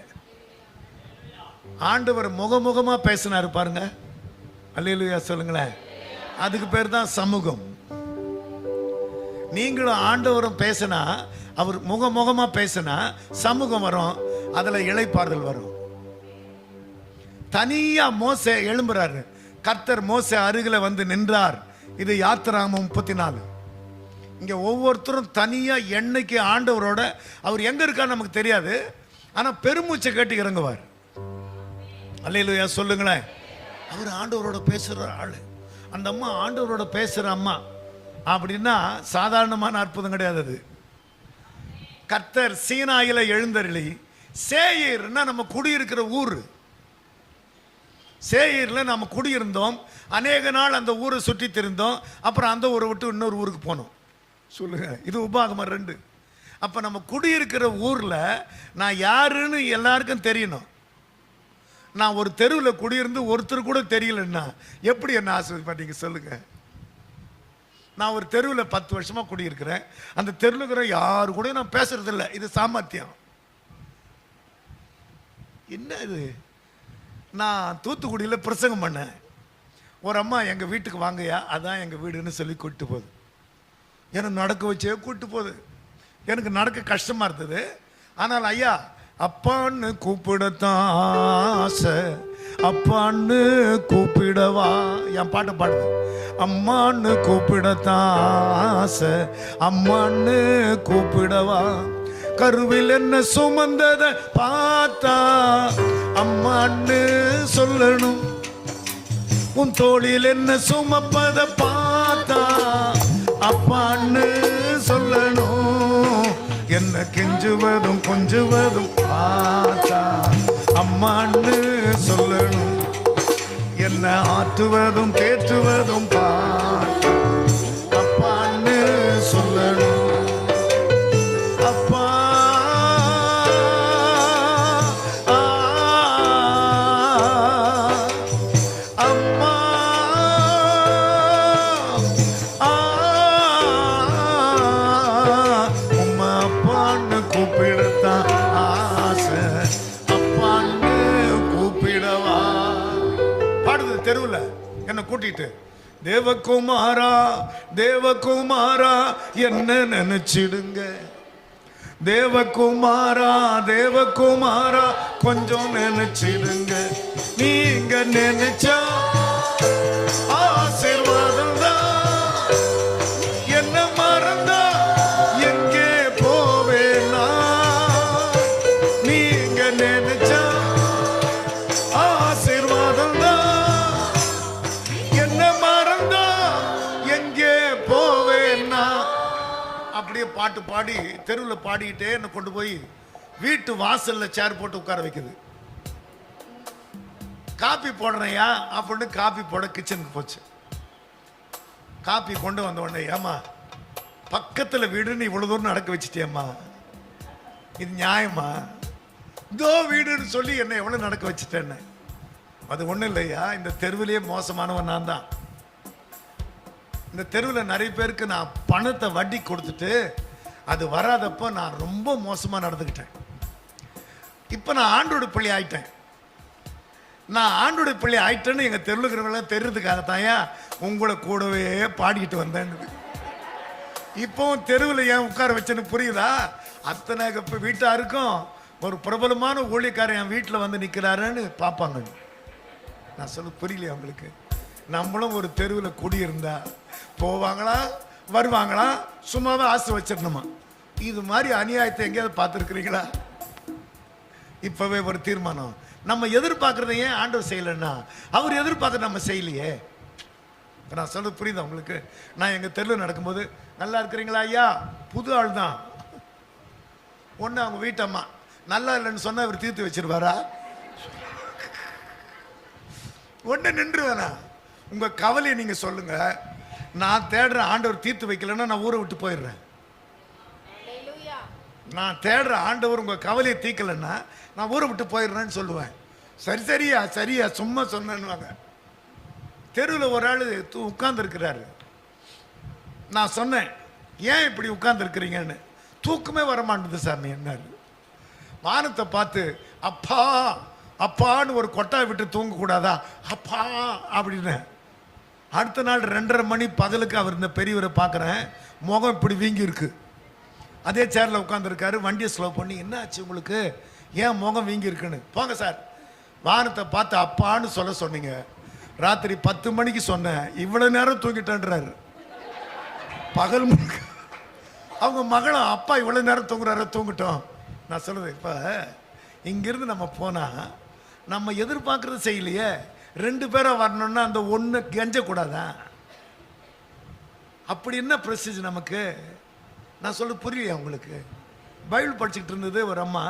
Speaker 2: ஆண்டவர் முகமுகமா பேசினாரு பாருங்க. அல்லேலூயா சொல்லுங்களேன். அதுக்கு பேர் தான் சமூகம். நீங்களும் ஆண்டவரும் பேசினா, அவர் முகமுகமா பேசினா சமூகம் வரும், அதுல இளைப்பாறுதல் வரும். தனியா மோசே எழும்புறாரு. கர்த்தர் மோசே அருகில வந்து நின்றார். இது யாத்திராகமம் 34. இங்க ஒவ்வொருத்தரும் தனியா என்னைக்கு ஆண்டவரோட, அவர் எங்க இருக்கான்னு நமக்கு தெரியாது, ஆனா பெருமூச்சை கேட்டு இறங்குவார். அல்லேலூயா சொல்லுங்களேன். அவர் ஆண்டவரோட பேசுற ஆளு. அந்த அம்மா ஆண்டவரோட பேசுற அம்மா அப்படின்னா சாதாரணமான அற்புதம் கிடையாது. அது கர்த்தர் சீனாயில எழுந்தருளி. சேயீர்னா நம்ம குடியிருக்கிற ஊர். சேயீர்ல நம்ம குடியிருந்தோம். அநேக நாள் அந்த ஊரை சுற்றி திரிந்தோம். அப்புறம் அந்த ஊரை விட்டு இன்னொரு ஊருக்கு போனோம். சொல்லுங்க, இது உபாகமம் 2. அப்ப நம்ம குடியிருக்கிற ஊர்ல நான் யாருன்னு எல்லாருக்கும் தெரியணும். நான் ஒரு தெருவில் குடியிருந்து ஒருத்தர் கூட தெரியலன்னா எப்படி என்ன ஆசீர்வதிப்பீங்க சொல்லுங்க? நான் ஒரு தெருவில் 10 வருஷமா குடியிருக்கிறேன். அந்த தெருவில் இருக்கிற யாரு கூட நான் பேசுறது இல்லை. இது சாமர்த்தியம். என்ன இது? நான் தூத்துக்குடியில் பிரசங்கம் பண்ணேன். ஒரு அம்மா எங்க வீட்டுக்கு வாங்கயா, அதான் எங்க வீடுன்னு சொல்லி கூப்பிட்டு போகுது. எனக்கு நடக்க வச்சே கூப்பிட்டு போகுது. எனக்கு நடக்க கஷ்டமா இருந்தது. ஆனால் ஐயா அப்பான்னு கூப்பிடத்தான் ஆசை, அப்பான்னு கூப்பிடவா, என் பாட்டை பாடுது. அம்மான்னு கூப்பிடத்தான் ஆசை, அம்மான்னு கூப்பிடவா, கருவில் என்ன சுமந்தத பார்த்தா அம்மான்னு சொல்லணும். உன் தோளில் என்ன சுமப்பத பார்த்தா அப்பான்னு சொல்லணும். என்ன கெஞ்சுவதும் கொஞ்சுவதும் பார்த்தா அம்மான்னு சொல்லணும். என்ன ஆற்றுவதும் தேற்றுவதும் பார்த்தா அப்பான்னு சொல்லணும். அப்பா அம்மா உம்மா அப்பான்னு கூப்பிடத்தான் ஆசை. அப்பான்னு கூப்பிடவா பாடுது தெருவில் என்ன கூட்டிட்டு. தேவகுமாரா தேவகுமாரா என்ன நினைச்சிடுங்க. தேவகுமாரா தேவகுமாரா கொஞ்சம் நினைச்சிடுங்க. நீங்க நினைச்சா ஆசீர்வாதம் தான். என்ன மறந்தா எங்கே போவேனா. நீங்க நினைச்சா ஆசீர்வாதம் தான். என்ன மறந்தா எங்கே போவேனா. அப்படியே பாட்டு பாடி தெருவில் பாடிக்கிட்டே என்ன கொண்டு போய் வீட்டு வாசல்ல சேர் போட்டு உட்கார வைக்குது. காப்பி போடுறையா அப்படின்னு காப்பி போட கிச்சனுக்கு போச்சு. காப்பி கொண்டு வந்த உடனே, ஏமா பக்கத்துல வீடுன்னு இவ்வளவு தூரம் நடக்க வச்சுட்டேம்மா, இது நியாயமா? இதோ வீடுன்னு சொல்லி என்ன எவ்வளவு நடக்க வச்சுட்டேன்னு. அது ஒண்ணும் இல்லையா, இந்த தெருவிலேயே மோசமானவன் நான் தான். இந்த தெருவில் நிறைய பேருக்கு நான் பணத்தை வட்டி கொடுத்துட்டு அது வராதப்போ நான் ரொம்ப மோசமா நடந்துக்கிட்டேன். இப்போ நான் ஆண்டோட பிள்ளை ஆயிட்டேன். நான் ஆண்டோட பிள்ளை ஆயிட்டேன்னு எங்க தெருவில் இருக்கிறவங்களாம் தெரிறதுக்காகத்தாயா உங்களை கூடவே பாடிக்கிட்டு வந்தேன்னு. இப்போவும் தெருவில் ஏன் உட்கார வச்சேன்னு புரியுதா? அத்தனை இப்போ வீட்டாருக்கும் ஒரு பிரபலமான ஊழியக்காரன் என் வீட்டில் வந்து நிற்கிறாருன்னு பார்ப்பாங்க. நான் சொல்ல புரியலையா உங்களுக்கு? நம்மளும் ஒரு தெருவில் குடியிருந்தா போவாங்களா வருவாங்களா, சும்மாவே ஆசை வச்சிடணுமா? இது மாதிரி அநியாயத்தை எங்கேயாவது பார்த்துருக்குறீங்களா? இப்பவே ஒரு தீர்மானம். நம்ம எதிர்பார்க்கறத ஏன் ஆண்டவர் செய்யலைன்னா அவர் எதிர்பார்க்க நம்ம செய்யலையே. இப்போ நான் சொல்றது புரியுதா உங்களுக்கு? நான் எங்கள் தெருவில் நடக்கும்போது நல்லா இருக்கிறீங்களா ஐயா, புது ஆள் தான். ஒன்று அவங்க வீட்டம்மா நல்லா இல்லைன்னு சொன்னால் இவர் தீர்த்து வச்சிருவாரா? ஒன்று நின்றுவேனா? உங்கள் கவலையை நீங்கள் சொல்லுங்க. நான் தேடுற ஆண்டவர் தீர்த்து வைக்கலன்னா நான் ஊரை விட்டு போயிடுறேன். நான் தேடுற ஆண்டவர் உங்கள் கவலையை தீர்க்கலைன்னா நான் ஊரை விட்டு போயிடுறேன்னு சொல்லுவேன். சரி சரியா சரியா சும்மா சொன்னேன்னுவாங்க. தெருவில் ஒரு ஆள் உட்கார்ந்துருக்கிறாரு. நான் சொன்னேன், ஏன் இப்படி உட்கார்ந்துருக்கிறீங்கன்னு. தூக்கமே வரமாட்டேது சாமி என்னாரு. வானத்தை பார்த்து அப்பா அப்பான்னு ஒரு கொட்டாய் விட்டு தூங்கக்கூடாதா அப்பா அப்படின்னு. அடுத்த நாள் 2:30 மணி பகலுக்கு அவர் இந்த பெரியவரை பார்க்குறேன், முகம் இப்படி வீங்கி இருக்கு. அதே சேரில் உட்காந்துருக்காரு. வண்டியை ஸ்லோ பண்ணி, என்ன ஆச்சு உங்களுக்கு, ஏன் முகம் வீங்கி இருக்குன்னு. போங்க சார், வானத்தை பார்த்து அப்பான்னு சொல்ல சொன்னீங்க, ராத்திரி 10 மணிக்கு சொன்னேன், இவ்வளோ நேரம் தூங்கிட்டேன்றாரு. பகல் முழுக்க அவங்க மகளும் அப்பா இவ்வளோ நேரம் தூங்குறாரு, தூங்கிட்டோம். நான் சொல்லுது, இப்போ இங்கிருந்து நம்ம போனால் நம்ம எதிர்பார்க்கறது செய்யலையே, 2 பேரா வரணும்னா அந்த ஒன்று கெஞ்சக்கூடாதா? அப்படி என்ன ப்ரெஸ்டீஜ் நமக்கு? நான் சொல்ல புரியலையா உங்களுக்கு? பைபிள் படிச்சுக்கிட்டு இருந்தது ஒரு அம்மா.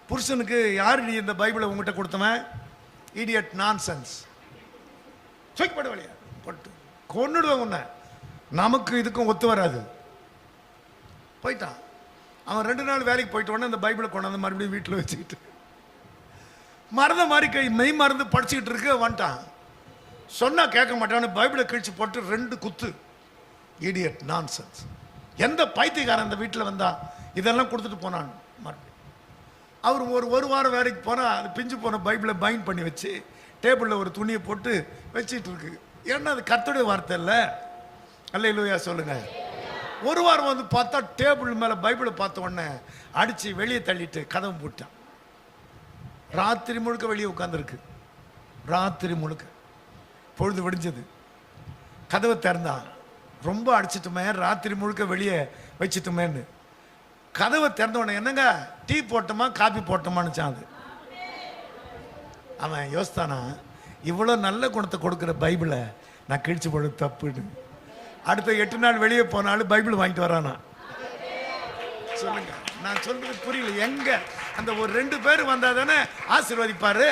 Speaker 2: புருஷனுக்கு, யார் நீ இந்த பைபிளை உங்ககிட்ட கொடுத்தவன், இடியட் நான்சென்ஸ், தூக்கிப்பட வழியா போட்டு கொன்னுடுவேன் உன்னை, நமக்கு இதுக்கும் ஒத்து வராது. போயிட்டான் அவன். 2 நாள் வேலைக்கு போயிட்டு உடனே அந்த பைபிளை கொண்டாந்து மறுபடியும் வீட்டில் வச்சுக்கிட்டு மறந்த மாதிரி கை மெய் மறந்து படிச்சுக்கிட்டு இருக்கு. வந்துட்டான், சொன்னா கேட்க மாட்டான்னு பைபிளை கிழிச்சு போட்டு 2 குத்து. Idiot nonsense. எந்த பைத்தியக்காரன் அந்த வீட்டில் வந்தா இதெல்லாம் கொடுத்துட்டு போனான். மறுபடியும் அவர் ஒரு வாரம் வேலைக்கு போனால் அது பிஞ்சு போன பைபிளை பைண்ட் பண்ணி வச்சு டேபிளில் ஒரு துணியை போட்டு வச்சிட்டு இருக்கு. ஏன்னா அது கர்த்தருடைய வார்த்தை இல்லை. அல்லேலூயா சொல்லுங்க. ஒரு வாரம் வந்து பார்த்தா டேபிள் மேலே பைபிளை பார்த்த உடனே அடித்து வெளியே தள்ளிட்டு கதவு போட்டான். ராத்திரி முழுக்க வெளியே உட்காந்துருக்கு. ராத்திரி முழுக்க பொழுது விடிஞ்சது. கதவை திறந்தான். ரொம்ப அடிச்சிட்டுமே, ராத்திரி முழுக்க வெளியே வச்சுட்டுமேன்னு. கதவை திறந்த உடனே, என்னங்க டீ போட்டோமா காபி போட்டோமான்னு அது. அவன் யோசித்தானா, இவ்வளோ நல்ல குணத்தை கொடுக்குற பைபிளை நான் கிழிச்சு போட தப்புன்னு அடுத்த 8 நாள் வெளியே போனாலும் பைபிள் வாங்கிட்டு வரானா? சொல்லுங்க, நான் சொல்றது புரியல. எங்க அந்த ஒரு 2 பேர் வந்தா தானே ஆசீர்வதிப்பாரு.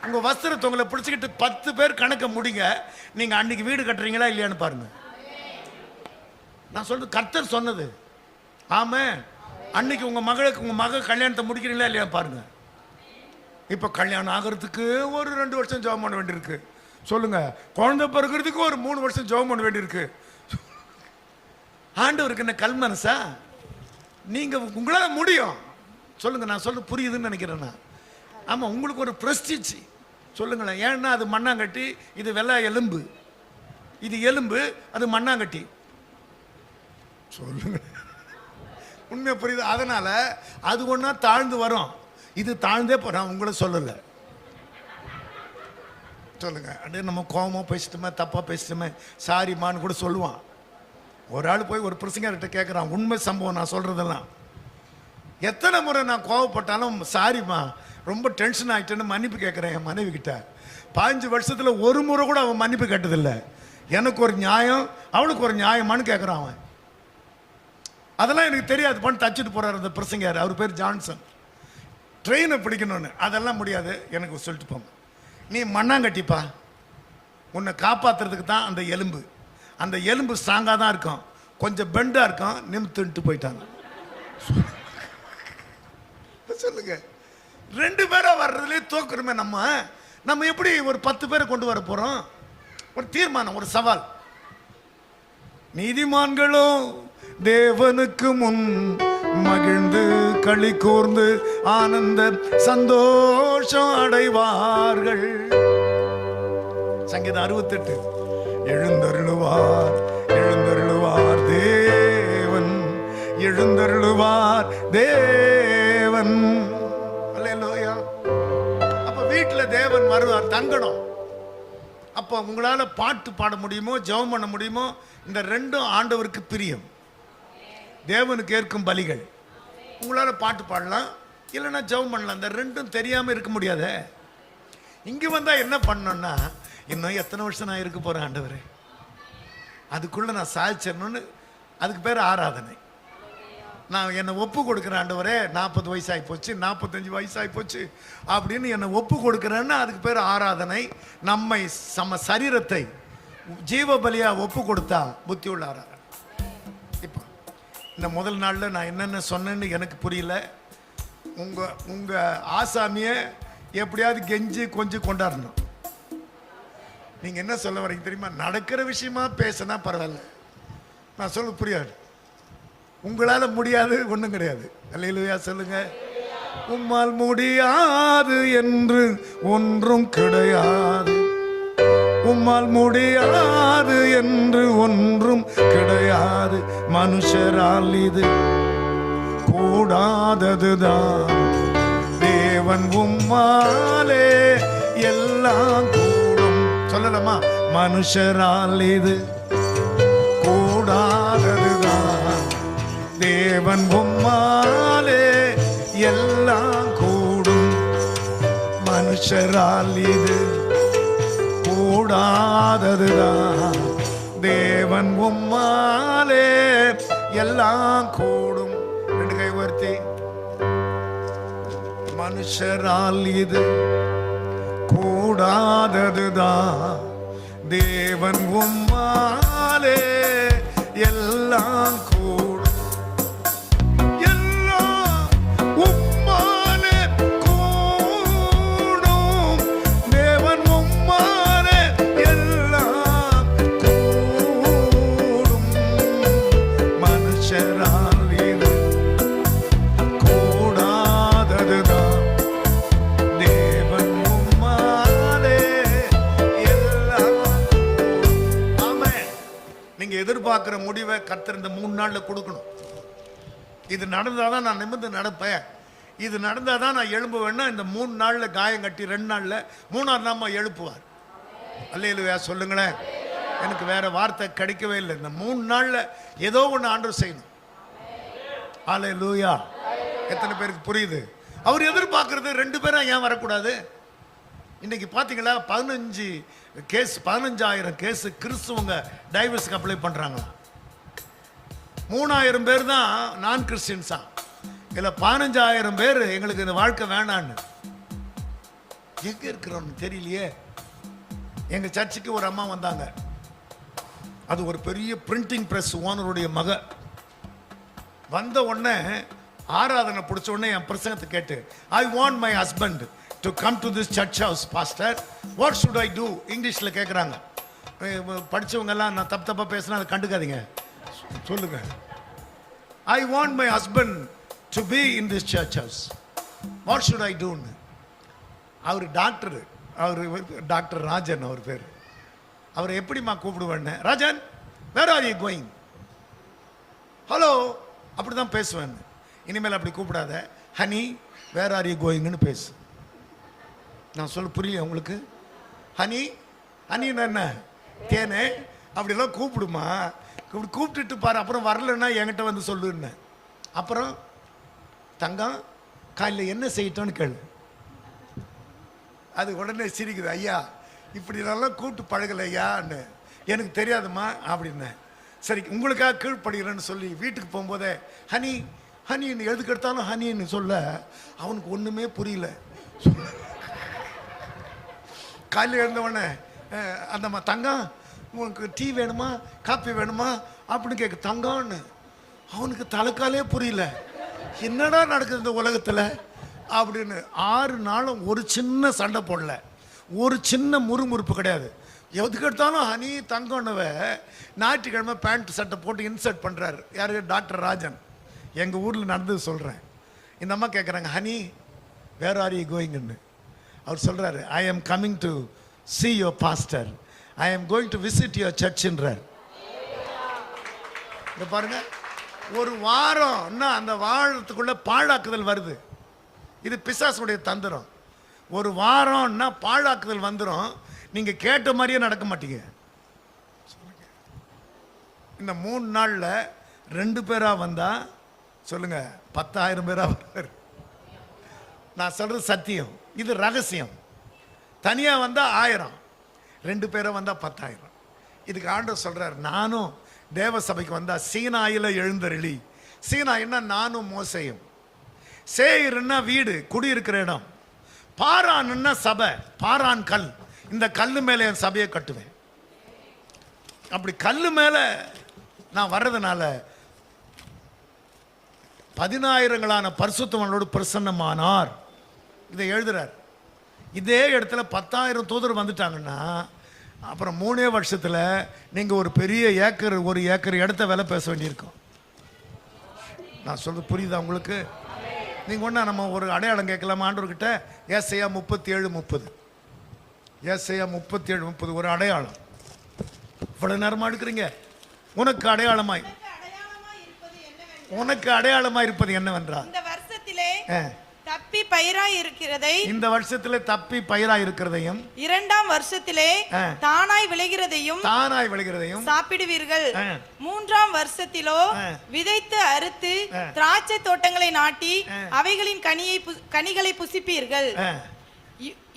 Speaker 2: உங்க வஸ்திரத்தை உங்களை பிடிச்சிக்கிட்டு 10 பேர் கணக்க முடிங்க, நீங்க அன்னைக்கு வீடு கட்டுறீங்களா இல்லையான்னு பாருங்க. நான் சொல்றது கர்த்தர் சொன்னது. ஆமா, அன்னைக்கு உங்க மக கல்யாணத்தை முடிக்கிறீங்களா இல்லையா பாருங்க. இப்ப கல்யாணம் ஆகிறதுக்கு ஒரு 2 வருஷம் ஜெபம் பண்ண வேண்டியிருக்கு. சொல்லுங்க, குழந்தை பிறகுறதுக்கு ஒரு 3 வருஷம் ஜெபம் பண்ண வேண்டியிருக்கு. ஆண்டவருக்கு என்ன கல் மனசா? நீங்க உங்களால முடியும். சொல்லுங்க, நான் சொல்ல புரியுதுன்னு நினைக்கிறேன்னா. ஆமா, உங்களுக்கு ஒரு பிரஸ்டீஜ். சொல்லுங்களேன், ஏன்னா அது மண்ணாங்கட்டி, இது வெள்ளை எலும்பு, இது எலும்பு, அது மண்ணாங்கட்டி. சொல்லுங்க, உண்மையா புரியுது? அதனால அது ஒன்னா தாழ்ந்து வரும், இது தாழ்ந்தே போறோம். உங்களை சொல்லல. சொல்லுங்க, அப்படியே நம்ம கோபமா பேசிட்டோமே, தப்பா பேசிட்டோமே, சாரிமான்னு கூட சொல்லுவான். ஒரு ஆள் போய் ஒரு பிரசங்கர்கிட்ட கேட்குறான், உண்மை சம்பவம் நான் சொல்றதெல்லாம். எத்தனை முறை நான் கோவப்பட்டாலும் சாரிம்மா ரொம்ப டென்ஷன் ஆகிட்டேன்னு மன்னிப்பு கேட்குறேன் என் மனைவி கிட்ட. 15 வருஷத்தில் ஒரு முறை கூட அவன் மன்னிப்பு கேட்டதில்லை. எனக்கு ஒரு நியாயம், அவளுக்கு ஒரு நியாயமானு கேட்குறான் அவன். அதெல்லாம் எனக்கு தெரியாது பண்ணி தச்சுட்டு போறாரு அந்த பிரசங்கர். அவர் பேர் ஜான்சன். ட்ரெயினை பிடிக்கணும்னு அதெல்லாம் முடியாது எனக்கு சொல்லிட்டு போங்க. நீ மண்ணாங்கட்டிப்பா, உன்னை காப்பாற்றுறதுக்கு தான் அந்த எலும்பு. அந்த எலும்பு ஸ்ட்ராங்காக தான் இருக்கும், கொஞ்சம் பெண்டாக இருக்கும், நிமித்துட்டு போயிட்டாங்க. சொல்லுங்க, 2 பேரா வர்றதுலேயே தோக்குறோமே நம்ம எப்படி ஒரு 10 பேரை கொண்டு வர போறோம்? ஒரு தீர்மானம், ஒரு சவால். நீதிமான்களும் தேவனுக்கு முன் மகிழ்ந்து களி கூர்ந்து ஆனந்த சந்தோஷம் அடைவார்கள். சங்கீதம் 68. எழுந்தருளுவார் எழுந்தருளுவார் தேவன், எழுந்தருளுவார் தேவன். அல்லேலூயா. அப்ப வீட்டுல தேவன் வருவார், தங்கணும். அப்ப உங்களால பாட்டு பாட முடியுமோ, ஜெபம் பண்ண முடியுமோ, இந்த 2ம் ஆண்டவருக்கு பிரியம், தேவனுக்கு ஏற்கும் பலிகள். உங்களால பாட்டு பாடலாம், இல்லைன்னா ஜெபம் பண்ணலாம். இந்த 2ம் தெரியாம இருக்க முடியாதே. இங்க வந்தா என்ன பண்ணணும்னா, இன்னும் எத்தனை வருஷம் நான் இருக்க போறேன் ஆண்டவரே, அதுக்குள்ள நான் சாதிச்சிடணும்னு, அதுக்கு பேர் ஆராதனை. நான் என்னை ஒப்பு கொடுக்குறேன் ஆண்டவரே, 40 வயசாகி போச்சு, 45 வயசாகி போச்சு அப்படின்னு என்னை ஒப்பு கொடுக்குறேன்னா அதுக்கு பேர் ஆராதனை. நம்மை சரீரத்தை ஜீவ பலியா ஒப்பு கொடுத்தா புத்தி உள்ள ஆராதனை. இப்போ இந்த முதல் நாளில் நான் என்னென்ன சொன்னேன்னு எனக்கு புரியல. உங்க ஆசாமியை எப்படியாவது கெஞ்சி கொஞ்சம் கொண்டாடணும். நீங்க என்ன சொல்ல வரீங்க தெரியுமா? நடக்கிற விஷயமா பேசினா பரவாயில்ல, நான் சொல்ல புரியாது. உங்களால முடியாது ஒண்ணும் கிடையாது. அல்லேலூயா சொல்லுங்க. உம்மால் முடியாது என்று ஒன்றும் கிடையாது, உம்மால் முடியாது என்று ஒன்றும் கிடையாது. மனுஷரால் இது கூடாததுதான், தேவன் உம்மாலே எல்லாம் கூடும். சொல்லலாமா? மனுஷரால் இது கூடாததுதான், தேவன் உம்மாலே எல்லாம் கூடும். மனுஷரால் இது கூடாததுதான், தேவன் உம்மாலே எல்லாம் கூடும். 2 கை உயர்த்தி, மனுஷரால் இது கூடாததுதான், தேவன் உம்மாலே எல்லாம் கூடும். எல்லாம் உம்மாலே கூடும், தேவன் உம்மாலே எல்லாம் கூடும். மனுஷரால் இது கூடாததுதான், தேவன் உம்மாலே எல்லாம் கூடும். ஆமென். நீங்க எதிர்பார்க்கிற முடிவை கர்த்தர் இந்த 3 நாள்ல கொடுக்கணும். இது நடந்தாதான் நான் நிமிர்ந்து நடப்பேன், இது நடந்தாதான் நான் எழும்புவேன்னா இந்த 3 நாள்ல காயம் கட்டி 2 நாள்ல 3ஆவது நாம எழுப்புவார். அல்லேலூயா சொல்லுங்களேன். எனக்கு வேற வார்த்தை கிடைக்கவே இல்லை. இந்த 3 நாள்ல ஏதோ ஒன்று ஆண்டவர் செய்யணும். அல்லேலூயா. எத்தனை பேருக்கு புரியுது? அவர் எதிர்பார்க்கறது 2 பேரா ஏன் வரக்கூடாது? இன்னைக்கு பார்த்தீங்களா 15,000 கேஸ் கிறிஸ்துவங்க டைவர்ஸ்க்கு அப்ளை பண்ணுறாங்க. 3,000 பேர் தான் நான் கிறிஸ்டின்ஸா. இதில் 15,000 பேர் எங்களுக்கு இந்த வாழ்க்கை வேணான்னு. எங்கே இருக்கிறோன்னு தெரியலையே. எங்கள் சர்ச்சுக்கு ஒரு அம்மா வந்தாங்க. அது ஒரு பெரிய பிரிண்டிங் பிரஸ் ஓனருடைய மக. வந்த உடனே ஆராதனை பிடிச்ச உடனே என் பிரசங்கத்தை கேட்டு, I want my husband to come to this church house pastor, what should I do? இங்கிலீஷில் கேட்குறாங்க. படித்தவங்கெல்லாம் நான் தப்பாக பேசினா அதை கண்டுக்காதீங்க, சொல்லுங்க. I want my husband to be in this church house, what should I டூன்னு. அவர் டாக்டர் ராஜன் அவர் பேர். அவரை எப்படிம்மா கூப்பிடுவேன்னு, Rajan where are you going, hello அப்படி தான் பேசுவேன். இனிமேல் அப்படி கூப்பிடாத, ஹனி வேர் ஆர் யூ கோயிங்னு பேசு. நான் சொல்ல புரியல உங்களுக்கு? ஹனி ஹனின்னு என்ன, தேனே அப்படிலாம் கூப்பிடுமா, கூப்பிட்டுட்டு பாரு, அப்புறம் வரலன்னா என்கிட்ட வந்து சொல்லுன்னு. அப்புறம் தங்கம் காலையில் என்ன செய்யட்டோன்னு கேளு. அது உடனே சிரிக்குது, ஐயா இப்படி நல்லா கூப்பிட்டு பழகலை ஐயான்னு. எனக்கு தெரியாதுமா அப்படின்னேன். சரி உங்களுக்காக கீழ்ப்படுகிறேன்னு சொல்லி வீட்டுக்கு போகும்போதே ஹனி ஹனின்னு எதுக்கு எடுத்தாலும் ஹனின்னு சொல்ல அவனுக்கு ஒன்றுமே புரியல. காலையில் எழுந்தவொடனே அந்த தங்கம் உனக்கு டீ வேணுமா காப்பி வேணுமா அப்படின்னு கேட்க தங்கம்னு. அவனுக்கு தலைக்காலே புரியல, என்னடா நடக்குது இந்த உலகத்தில் அப்படின்னு. 6 நாளும் ஒரு சின்ன சண்டை போடல, ஒரு சின்ன முறுமுறுப்பு கிடையாது. எதுக்கு எடுத்தாலும் ஹனி தங்கம்னவ ஞாயிற்றுக்கிழமை பேண்ட் சட்டை போட்டு இன்சர்ட் பண்ணுறாரு. யாரு? டாக்டர் ராஜன். எங்கள் ஊரில் நடந்தது சொல்கிறேன். இந்த அம்மா கேட்குறாங்க, ஹனி வேர் ஆர் யூ கோயிங்னு. அவர் சொல்கிறாரு, I am coming to see your pastor, I am going to visit your church என்றார். இந்த பாருங்க, ஒரு வாரம்னா அந்த வாரத்துக்குள்ள பாழாக்குதல் வருது. இது பிசாசுடைய தந்திரம். ஒரு வாரம்னா பாழாக்குதல் வந்துடும், நீங்க கேட்ட மாதிரியே நடக்க மாட்டீங்க. இந்த 3 நாள்ல 2 பேரா வந்தா சொல்லுங்க 10,000 பேரா வர்றாரு. நான் சொல்றது சத்தியம், இது ரகசியம். தனியா வந்தா 1000, 2 பேரா வந்தா 10,000. இதுக்கு ஆண்டவர் சொல்றார், நானும் தேவ சபைக்கு வந்தா சீனாயில எழுந்தருளி. சீனாயின்னா நானும் மோசையும், சேயிருன்னா வீடு குடியிருக்கிற இடம், பாரான்னா சபை, பாரான் கல். இந்த கல்லு மேல என் சபையை கட்டுவேன். அப்படி கல்லு மேல நான் வர்றதுனால 10,000 பரிசுத்தவான்களோடு பிரசன்னமானார். இதை எழுதுறார். இதே இடத்துல 10,000 தூதர் வந்துட்டாங்கன்னா அப்புறம் 3 வருஷத்துல நீங்க ஒரு பெரிய ஏக்கர், 1 ஏக்கர் இடத்த விலை பேச வேண்டியிருக்கும். நான் சொல்றது புரியுதா உங்களுக்கு? நீங்க ஒண்ணா நம்ம ஒரு அடையாளம் கேட்கலாமா ஆண்டவர்கிட்ட? ஏசாயா 37:30. ஏசாயா 37:30 ஒரு அடையாளம். இவ்வளவு நேரமா எடுக்கிறீங்க. உனக்கு அடையாளமாய் இருப்பது என்னவென்றால்,
Speaker 4: இந்த வருஷத்திலே தப்பி பயிராய் இருக்கிறதை,
Speaker 2: இந்த வருஷத்திலே தப்பி பயிராய் இருக்கிறதையும்,
Speaker 4: 2ஆம் வருஷத்திலே தானாய் விளைகிறதையும்
Speaker 2: சாப்பிடுவீர்கள்.
Speaker 4: 3ஆம் வருஷத்திலோ விதைத்து அறுத்து திராட்சை தோட்டங்களை நாட்டி அவைகளின் கனிகளை புசிப்பீர்கள்.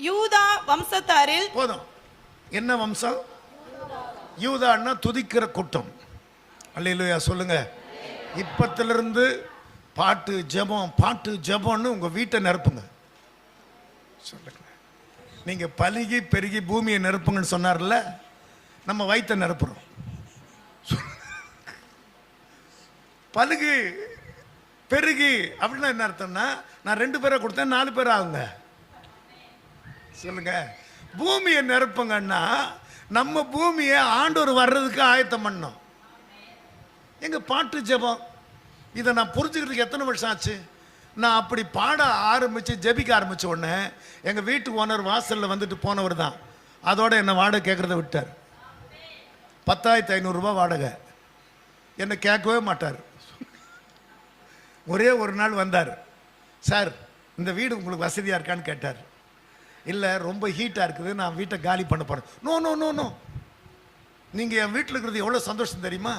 Speaker 4: யூதா வம்சத்தாரில்,
Speaker 2: போதும். என்ன வம்சம்? யூதான்னா துதிக்கிற கூட்டம். அல்லேலூயா சொல்லுங்க. இப்பத்திலிருந்து பாட்டு ஜெபம்னு உங்க வீட்டை நிரப்புங்க. சொல்லுங்க. நீங்க பலுகி பெருகி பூமியை நிரப்புங்கன்னு சொன்னார்ல, நம்ம வயிற்றை நிரப்புறோம். பலுகி பெருகி அப்படின்னா என்ன அர்த்தம்னா, நான் 2 பேரை கொடுத்தேன் 4 பேர் ஆகுங்க. சொல்லுங்க. பூமியை நிரப்புங்கன்னா நம்ம பூமியை ஆண்டவர் வர்றதுக்கு ஆயத்தம் பண்ணோம். எங்க பாட்டு ஜெபம் இதை நான் புரிஞ்சுக்கிறதுக்கு எத்தனை வருஷம் ஆச்சு? நான் அப்படி பாட ஆரம்பிச்சு ஜெபிக்க ஆரம்பிச்ச உடனே எங்க வீட்டு ஓனர் வாசல்ல வந்துட்டு போனவர் தான். அதோட என்ன வாடகை கேட்கறத விட்டார். 10,500 ரூபாய் வாடகை. என்னை கேட்கவே மாட்டார். ஒரே ஒரு நாள் வந்தார். சார் இந்த வீடு உங்களுக்கு வசதியா இருக்கான்னு கேட்டார். இல்லை ரொம்ப ஹீட்டாக இருக்குது, நான் வீட்டை காலி பண்ண போகிறேன். நோ நோ நோ நோ, நீங்கள் என் வீட்டில் இருக்கிறது எவ்வளோ சந்தோஷம் தெரியுமா?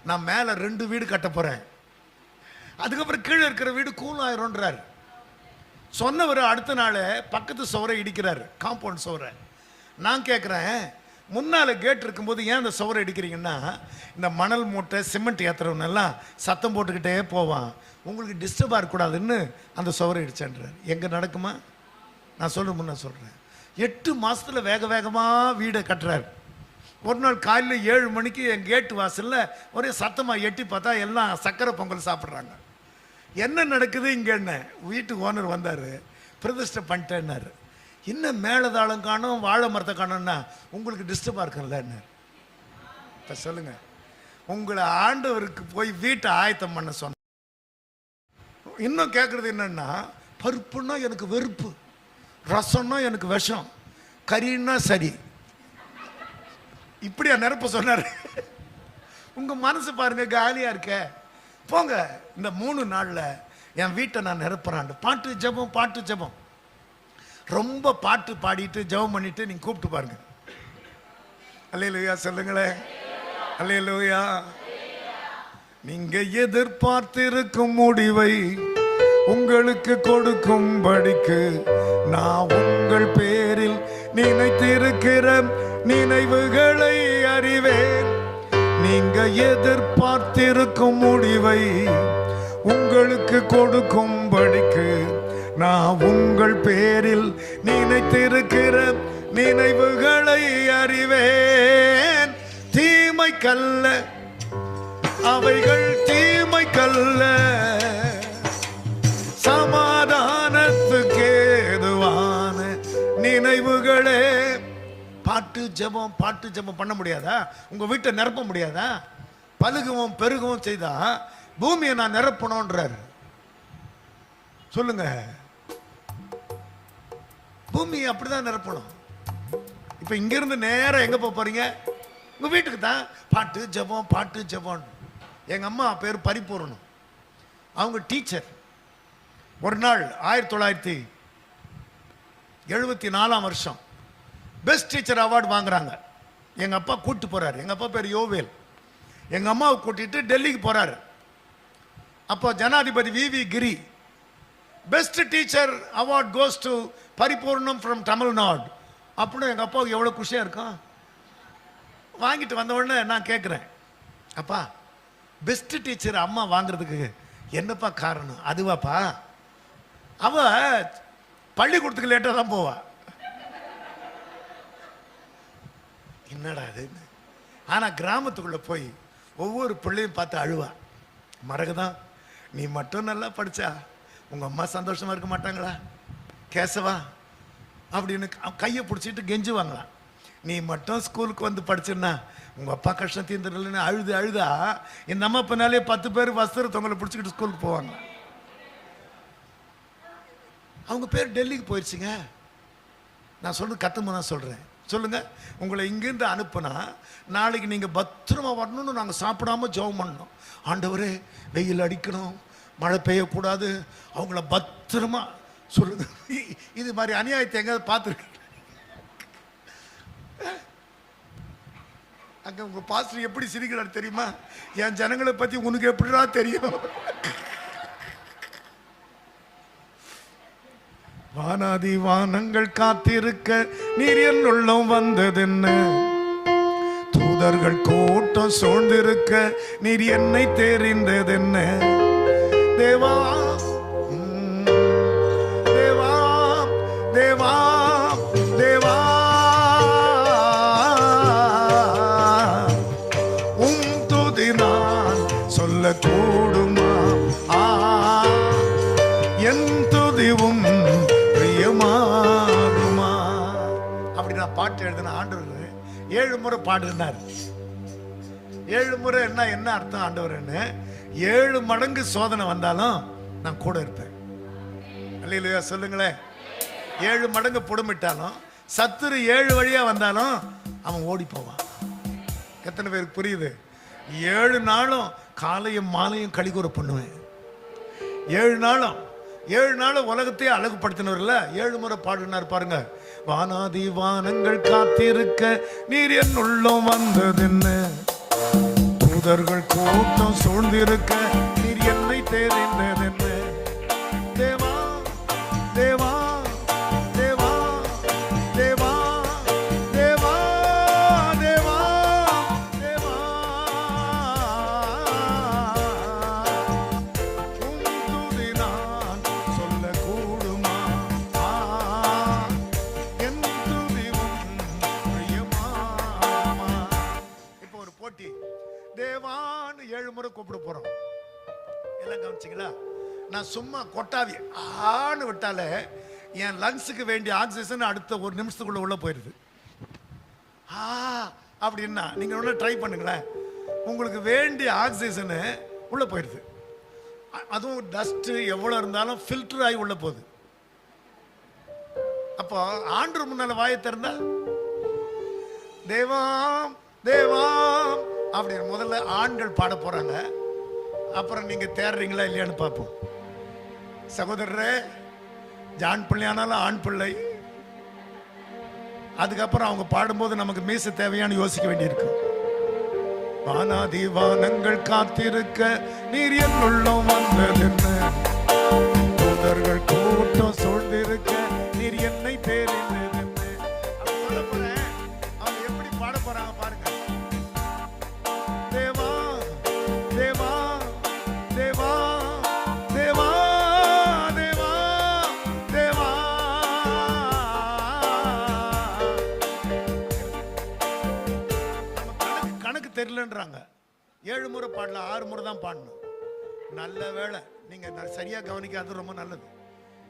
Speaker 2: நான் மேலே 2 வீடு கட்ட போகிறேன், அதுக்கப்புறம் கீழே இருக்கிற வீடு கூல் ஆயிரும்ன்றார். சொன்னவர் அடுத்த நாள் பக்கத்து சுவரை இடிக்கிறாரு, காம்பவுண்ட் சுவரை. நான் கேட்குறேன், முன்னால் கேட் இருக்கும்போது ஏன் அந்த சுவரை இடிக்கிறீங்கன்னா, இந்த மணல் மூட்டை சிமெண்ட் ஏற்றுறவனெல்லாம் சத்தம் போட்டுக்கிட்டே போவான், உங்களுக்கு டிஸ்டர்பாக இருக்கக்கூடாதுன்னு அந்த சுவரை இடிச்சேன்றார். எங்கே நடக்குமா? நான் முன்ன சொல்கிறேன். 8 மாதத்தில் வேக வேகமாக வீடை கட்டுறாரு. ஒரு நாள் காலையில் 7 மணிக்கு என் கேட்டு வாசலில் ஒரே சத்தமாக எட்டி பார்த்தா எல்லாம் சக்கரை பொங்கல் சாப்பிட்றாங்க. என்ன நடக்குது இங்கேன்னு வீட்டு ஓனர் வந்தார், பிரதிஷ்டை பண்ணிட்டேன்னாரு. இன்னும் மேலதாளம் காணும், வாழை மரத்தை காணும்னா உங்களுக்கு டிஸ்டர்பாக இருக்குல்ல. இப்போ சொல்லுங்கள், உங்களை ஆண்டவருக்கு போய் வீட்டை ஆயத்தம் பண்ண சொன்ன. இன்னும் கேட்குறது என்னன்னா, பருப்புன்னா எனக்கு வெறுப்பு, ரசம்னா எனக்கு விஷம், கறின்னா சரி, இப்படியா நிரப்ப சொன்னார். உங்க மனசு பாருங்க காலியா இருக்க, போங்க. இந்த 3 நாளில் என் வீட்டை நான் நிரப்புறான். பாட்டு ஜெபம், பாட்டு ஜெபம், ரொம்ப பாட்டு பாடிட்டு ஜெபம் பண்ணிட்டு நீங்க கூப்பிட்டு பாருங்க. அல்லேலூயா சொல்லுங்களேன், அல்லேலூயா. நீங்க எதிர்பார்த்திருக்கும் முடிவை உங்களுக்கு கொடுக்கும்படிக்கு நான் உங்கள் பேரில் நினைத்திருக்கிற நினைவுகளை அறிவேன். நீங்க எதிர்பார்த்திருக்கும் முடிவை உங்களுக்கு கொடுக்கும்படிக்கு நான் உங்கள் பேரில் நினைத்திருக்கிற நினைவுகளை அறிவேன். தீமைக்கல்ல அவைகள், தீமைக்கல்ல சமாதானத்துக்கு ஏதுவான நினைவுகளே. பாட்டு ஜெபம், பாட்டு ஜெபம் பண்ண முடியாதா? உங்க வீட்டை நிரப்ப முடியாதா? பழுகவும் பெருகவும் செய்தா பூமியை நான் நிரப்பணும்ன்றார். சொல்லுங்க, பூமியை அப்படிதான் நிரப்பணும். இப்ப இங்க இருந்து நேரம் எங்க போறீங்க? உங்க வீட்டுக்கு தான். பாட்டு ஜெபம், பாட்டு ஜெபம். எங்க அம்மா பேர் பரிபூர்ணம், அவங்க டீச்சர். ஒரு நாள் 1974 பெஸ்ட் டீச்சர் அவார்டு வாங்குறாங்க. எங்க அப்பா கூட்டு போறாரு. எங்க அப்பா பேர் யோவேல். எங்க அம்மாவை கூட்டிட்டு டெல்லிக்கு போறாரு. அப்போ ஜனாதிபதி V V Giri, best teacher award goes to Paripoornam from Tamil Nadu அப்படின்னு. எங்க அப்பாவுக்கு எவ்வளவு குஷியா இருக்கும். வாங்கிட்டு வந்த உடனே நான் கேட்குறேன், அப்பா பெஸ்ட் டீச்சர் அம்மா வாங்குறதுக்கு என்னப்பா காரணம்? அதுவாப்பா, அவ பள்ளிக்கூடத்துக்கு லேட்டாக தான் போவா. என்னடா அது? ஆனா கிராமத்துக்குள்ள போய் ஒவ்வொரு பிள்ளையும் பார்த்து அழுவா. மறகுதான், நீ மட்டும் நல்லா படிச்சா உங்க அம்மா சந்தோஷமா இருக்க மாட்டாங்களா கேசவா அப்படின்னு கையை பிடிச்சிட்டு கெஞ்சுவாங்களாம். நீ மட்டும் ஸ்கூலுக்கு வந்து படிச்சுன்னா உங்க அப்பா கஷ்டம் தீர்ந்துடலன்னு அழுதா இந்த அம்மா பின்னாலே 10 பேர் வஸ்திரத்தவங்களை பிடிச்சிக்கிட்டு ஸ்கூலுக்கு போவாங்க. அவங்க பேர் டெல்லிக்கு போயிடுச்சுங்க. நான் சொல்றது கத்துமா தான் சொல்றேன். சொல்லுங்க, உங்களை இங்கிருந்து அனுப்புனா நாளைக்கு நீங்க பத்திரமா வரணும்னு நாங்கள் சாப்பிடாம ஜெபம் பண்ணணும். ஆண்டவரே, வெயில் அடிக்கணும், மழை பெய்யக்கூடாது, அவங்கள பத்திரமா. சொல்லுங்க, இது மாதிரி அநியாயத்தை எங்கேயாவது பார்த்துருக்கு? அங்க உங்க பாஸ்டர் எப்படி சிரிக்கிறாரு தெரியுமா? என் ஜனங்களை பத்தி உனக்கு எப்படிடா தெரியும்? வானாதி வானங்கள் காத்திருக்க நீர் என் உள்ளம் வந்ததென்ன, தூதர்கள் கூட்டம் சூழ்ந்திருக்க நீர் என்னை தெரிந்ததென்ன. தேவா தேவா தேவா தேவா, துதி நான் சொல்லக்கூடுமா? என் துதிவும் பிரியமாகுமா? அப்படி நான் பாட்டு எழுதின ஆண்டவர் 7 முறை பாடுனார். 7 முறை என்ன அர்த்தம் ஆண்டவர்னு? 7 மடங்கு சோதனை வந்தாலும் நான் கூட இருப்பேன். அல்லேலூயா சொல்லுங்களேன். 7 மடங்கு புடமிட்டாலும், சத்துரு 7 வழியா வந்தாலும் அவன் ஓடி போவான். எத்தனை பேருக்கு புரியுது? 7 நாளும் காலையும் மாலையும் கலிகூற பண்ணுவேன். 7 நாளும் உலகத்தையே அழகுபடுத்தினவர்ல 7 முறை பாடினார் பாருங்க. வானாதி வானங்கள் காத்திருக்க நீர் என் உள்ளம் வந்ததென்ன, தூதர்கள் கூட்டம் சூழ்ந்திருக்க நீர் என்னை தெரிந்ததென்ன. தேவா தேவா போட்டி. தேவான்னு 7 முறை கூப்பிட போறோம். எல்லாம் கவனிச்சிங்களா? நான் சும்மா கொட்டாவி ஆன்னு விட்டாலே என் லங்ஸுக்கு வேண்டிய ஆக்சிஜன் அடுத்த 1 நிமிஷத்துக்குள்ள உள்ள போயிருது. அப்படின்னா நீங்க ஒன்று ட்ரை பண்ணுங்களேன். உங்களுக்கு வேண்டிய ஆக்சிஜனு உள்ள போயிருது. அதுவும் டஸ்ட் எவ்வளவு இருந்தாலும் ஃபில்டர் ஆகி உள்ள போகுது. அப்போ ஆண்டு முன்னால வாயை திறந்தா தேவாம் தேவாம் அப்படின்னு முதல்ல ஆண்கள் பாட போறாங்க. அப்புறம் நீங்க தேடுறீங்களா இல்லையான்னு பார்ப்போம். சகோதரரே, ஜான் பிள்ளை ஆனாலும் ஆண் பிள்ளை. அதுக்கப்புறம் அவங்க பாடும்போது நமக்கு மீச தேவையானு யோசிக்க வேண்டியிருக்கு. வானாதி வானங்கள் காத்திருக்க நீர் என்னுள்ளம் வந்ததென்ன, தூதர்கள் கூட்டம் சூழ்ந்திருக்க நீர் என்னை தேறினதென்ன. அப்படி சொல்ல போறேன். அவங்க எப்படி பாட போறாங்க பாருங்க. தேவா தேவா தேவா தேவா தேவா தேவா. கணக்கு தெரியலன்றாங்க. 7 முறை பாடல, 6 முறை தான் பாடணும். நல்ல வேளை நீங்க சரியா கவனிக்காது, ரொம்ப நல்லது.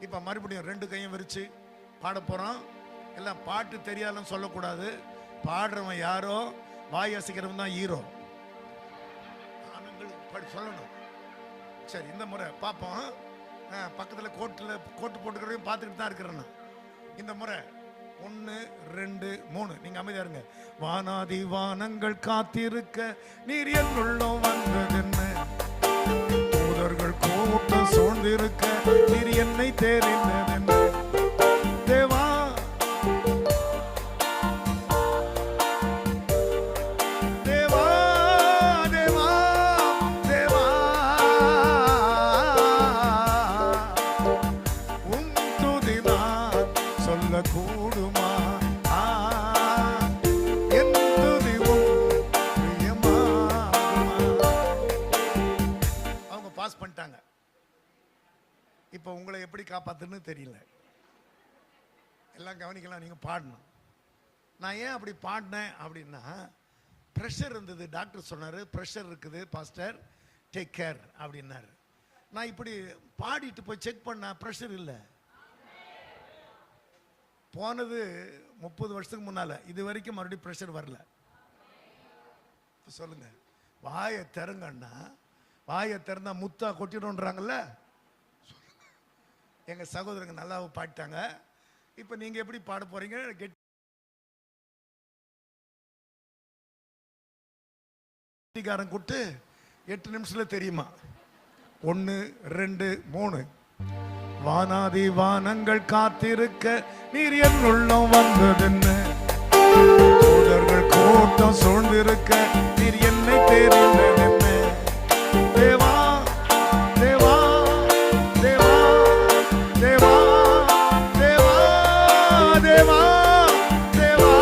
Speaker 2: இப்ப மறுபடியும் 2 கையும் விரிச்சு பாட போறோம். எல்லாம் பாட்டு தெரியாதுன்னு சொல்லக்கூடாது. பாடுறவன் யாரோ, வாய் அசைக்கிறவன் தான் ஹீரோ. சொல்லணும். சரி, இந்த முறை பார்ப்போம். பக்கத்துல கோட்டு போட்டுக்கிறதையும் பார்த்துக்கிட்டு தான் இருக்கிறேன். இந்த முறை 1 2 3 நீங்க அமைதியா இருங்க. வானாதி வானங்கள் காத்திருக்க நீர் என்னுள்ளம் வந்ததென்ன, தூதர்கள் கூட்டம் சூழ்ந்திருக்க நீர் என்னை தேறினதென்ன. தேவா தேவா தேவா தேவா, உம் துதி நான் சொல்ல கூடுமா, என் துதி உம் பிரியமாகுமா. அவங்க பாஸ் பண்ணிட்டாங்க. இப்ப உங்களை எப்படி காப்பாத்துன்னு தெரியல. எல்லாம் கவனிக்கலாம். நீங்க பாடணும். நான் ஏன் அப்படி பாடினேன் அப்படின்னா, ப்ரெஷர் இருந்தது. டாக்டர் சொன்னாரு ப்ரெஷர் இருக்குது பாஸ்டர், டேக் கேர் அப்படின்னாரு. நான் இப்படி பாடிட்டு போய் செக் பண்ண ப்ரெஷர் இல்லை. போனது 30 வருஷத்துக்கு முன்னால. இது வரைக்கும் மறுபடியும் ப்ரெஷர் வரல. சொல்லுங்க, வாயை திறங்கன்னா, வாயை திறந்தா முத்தா கொட்டிடும்ன்றாங்கல்ல. எங்க சகோதரங்க நல்லா பாடிட்டாங்க. இப்ப நீங்க எப்படி பாட போறீங்க? கெட்டிக்காரன் கூட்டு 8 நிமிஷத்துல தெரியுமா? 1 2 3. வானாதி வானங்கள் காத்திருக்க நீர் என்னுள்ளம் வந்ததென்ன, தூதர்கள் கூட்டம் சூழ்ந்திருக்க நீர் என்னை தேறினதென்ன. தேவா தேவா தேவா தேவா தேவா தேவா தேவா,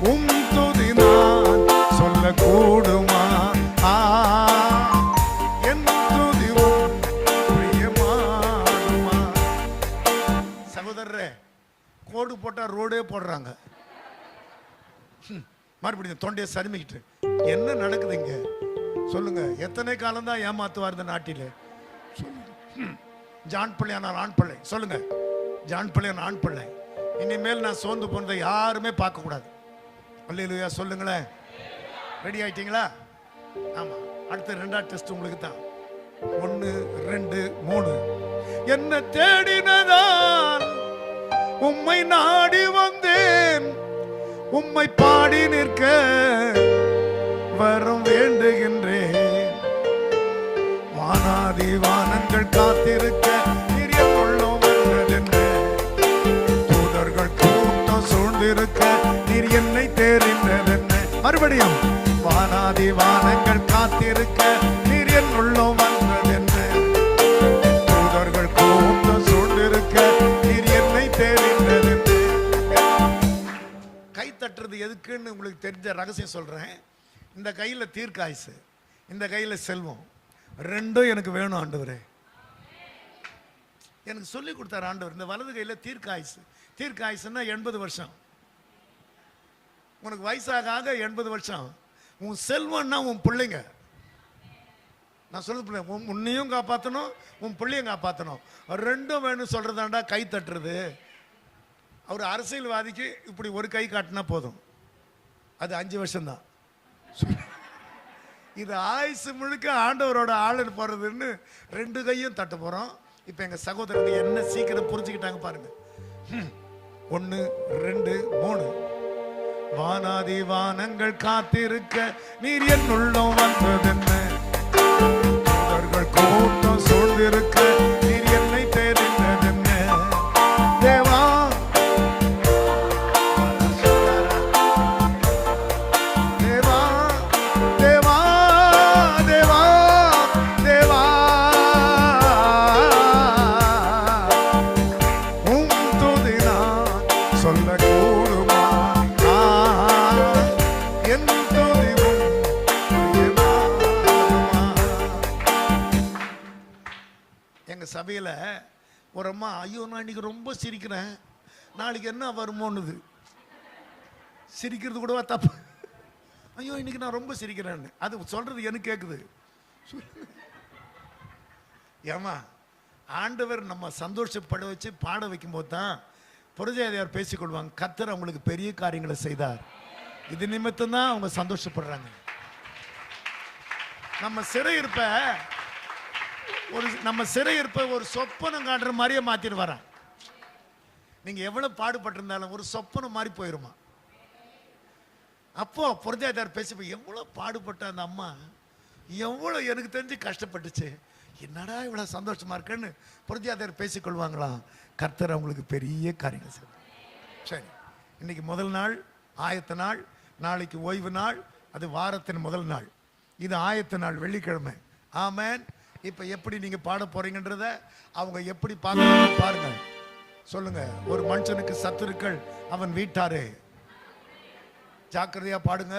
Speaker 2: உம் துதி நான் சொல்ல கூடுமா, என் துதி உம் பிரியமாகுமா. சகோதரரே, கோடு போட்டா ரோடே போடுறாங்க. மறுபடியும் தொண்டையை சருமிக்கிட்டு என்ன நடக்குதுங்க சொல்லுங்க. எத்தனை காலம் தான் ஏமாத்துவார் இந்த நாட்டிலே? ஜான் பிள்ளையானால் ஆண் பிள்ளை. சொல்லுங்க, ஜான் பிள்ளையான ஆண் பிள்ளை. இனிமேல் நான் சோர்ந்து போனதை யாருமே பார்க்க கூடாது. அல்லேலூயா சொல்லுங்களேன். ரெடி ஆயிட்டீங்களா? ஆமா. அடுத்த 2ஆவது டெஸ்ட் உங்களுக்கு தான். 1 2 3. என்ன தேடினதால் உம்மை நாடி வந்தேன், உம்மை பாடி நிற்க வரம் வேண்டுகின்றேன். வானாதி வானங்கள் காத்திருக்க நீர் என்னுள்ளம் வந்ததென்ன, தூதர்கள் கூட்டம் சூழ்ந்திருக்க நீர் என்னை தேறினதென்ன. மறுபடியும் வானாதி வானங்கள் காத்திருக்க நீர் என்னுள்ளம் வந்ததென்ன, தூதர்கள் கூட்டம் சூழ்ந்திருக்க நீர் என்னை தேறினதென்ன. கை தட்டுறது எதுக்குன்னு உங்களுக்கு தெரிஞ்ச ரகசியம் சொல்றேன். இந்த கையில தீர்க்காயுசு, இந்த கையில செல்வம், ரெண்டும் எனக்கு வேணும் ஆண்டவரே. எனக்கு சொல்லி கொடுத்தாரு ஆண்டவர். இந்த வலது கையில தீர்க்காயுசு. தீர்க்காயுசுன்னா 80 வருஷம். உனக்கு வயசாக ஆக 80 வருஷம். உன் செல்வம்னா உன் பிள்ளைங்க. நான் சொல்றது பிள்ளை, உன்னையும் காப்பாற்றணும், உன் பிள்ளையும் காப்பாற்றணும். ரெண்டும் வேணும் சொல்றதாண்டா கை தட்டுறது. அவர் அரசியல்வாதிக்கு இப்படி ஒரு கை காட்டினா போதும், அது 5 வருஷம்தான். இது ஆயுசு முழுக்க ஆண்டவரோட ஆளுன்னு போறதுன்னு 2 கையும் தட்ட போறோம். இப்ப எங்க சகோதரர்கள் என்ன சீக்கிரம் புரிஞ்சுக்கிட்டாங்க பாருங்க. 1 2 3. வானாதி வானங்கள் காத்திருக்க நீர் என் உள்ளம் வந்ததென்ன, கூட்டம் சூழ்ந்திருக்க நீர் என்னை தெரிந்ததென்ன. தேவா தேவா தேவா தேவா தேவா உம் துதி நான் சொல்லக்கூடுமா, என் துதி எங்க சபையில ஒரு அம்மா, ஐயோ நான் இன்னைக்கு ரொம்ப சிரிக்கிறேன், நாளைக்கு என்ன வருமோன்னுது. சிரிக்கிறது கூடவா தப்பு? ஐயோ இன்னைக்கு நான் ரொம்ப சிரிக்கிறேன்னு அது சொல்றது எனக்கு கேட்குது. ஏமா ஆண்டவர் நம்ம சந்தோஷப்பட வச்சு பாட வைக்கும் போது தான் புரஜாதியார் பேசிக்கொள்வாங்க, கர்த்தர் அவங்களுக்கு பெரிய காரியங்களை செய்தார், இது நிமித்தம் தான் அவங்க சந்தோஷப்படுறாங்க. நம்ம சிறையிருப்ப ஒரு சொப்பனம் காட்டுற மாதிரியே மாத்திட்டு வரான். நீங்க எவ்வளவு பாடுபட்டிருந்தாலும் ஒரு சொப்பனம் மாதிரி போயிருமா. அப்போ புரஜாதியார் பேசி எவ்வளவு பாடுபட்ட அந்த அம்மா எவ்வளவு எனக்கு தெரிஞ்சு கஷ்டப்பட்டுச்சு, என்னடா இவ்வளவு சந்தோஷமா இருக்குன்னு புரஜாதியார் பேசிக்கொள்வாங்களாம். கர்த்தர் அவங்களுக்கு பெரிய காரியங்கள் செய்வார். சரி, இன்னைக்கு முதல் நாள் ஆயத்த நாள், நாளைக்கு ஓய்வு நாள், அது வாரத்தின் முதல் நாள், இது ஆயத்த நாள் வெள்ளிக்கிழமை. ஆமென். இப்ப எப்படி நீங்க பாட போறீங்கன்றத அவங்க எப்படி பார்க்கறாங்க பாருங்க. சொல்லுங்க, ஒரு மனுஷனுக்கு சத்துருக்கள் அவன் வீட்டாரே. ஜாக்கிரதையா பாடுங்க.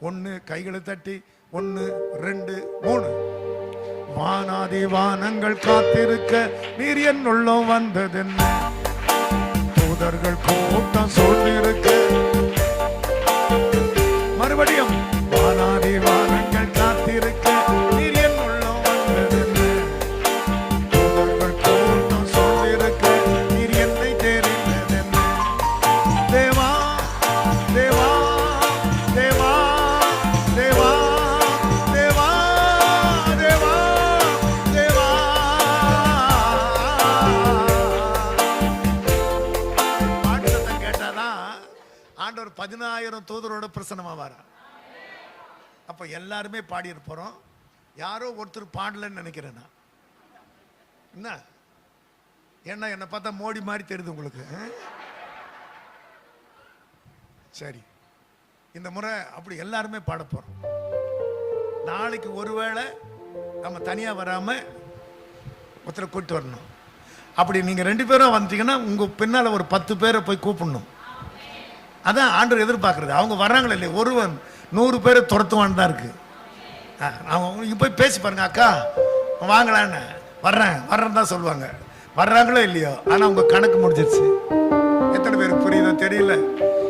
Speaker 2: 1 கைகளை தட்டி 1 2 3. வானாதி வானங்கள் காத்திருக்க நீர் என் உள்ளம் வந்ததென்ன, தூதர்கள் கூட்டம் சூழ்ந்திருக்க. மறுபடியும் வானாதி வானங்கள் காத்திருக்க நீர் என் உள்ளம் வந்ததென்ன, தூதர்கள் கூட்டம் சூழ்ந்திருக்க நீர் என்னை தெரிந்ததென்ன. தேவா தேவா தேவா தேவா தேவா தேவா தேவா. பாட்டு சத்தம் கேட்டாதான் ஆண்டவர் 10,000 தூதரோட பிரசன்னமாவாரா. அப்ப எல்லாருமே பாடி இருப்போம். யாரோ ஒருத்தர் பாடலன்னு நினைக்கிறேன் நான். என்ன ஏன்னா என்னை பார்த்தா மோடி மாதிரி தெரியுது உங்களுக்கு. சரி, இந்த முறை அப்படி எல்லாருமே பாட போறோம். நாளைக்கு ஒருவேளை நம்ம தனியா வராம ஒருத்தரை கூப்பிட்டு வரணும். அப்படி நீங்க 2 பேரும் வந்தீங்கன்னா உங்க பின்னால ஒரு 10 பேரை போய் கூப்பிடணும். அதான் ஆண்டவர் எதிர்பார்க்கறது. அவங்க வர்றாங்களே இல்லையா, ஒருவன் 100 பேரை துரத்துவான்னு தான் இருக்கு. அவங்க போய் பேசி பாருங்க, அக்கா வாங்கலான்னு வர்றேன்னு தான் சொல்லுவாங்க. வர்றாங்களோ இல்லையோ, ஆனா உங்க கணக்கு முடிஞ்சிருச்சு. எத்தனை பேருக்கு புரியுதோ தெரியல.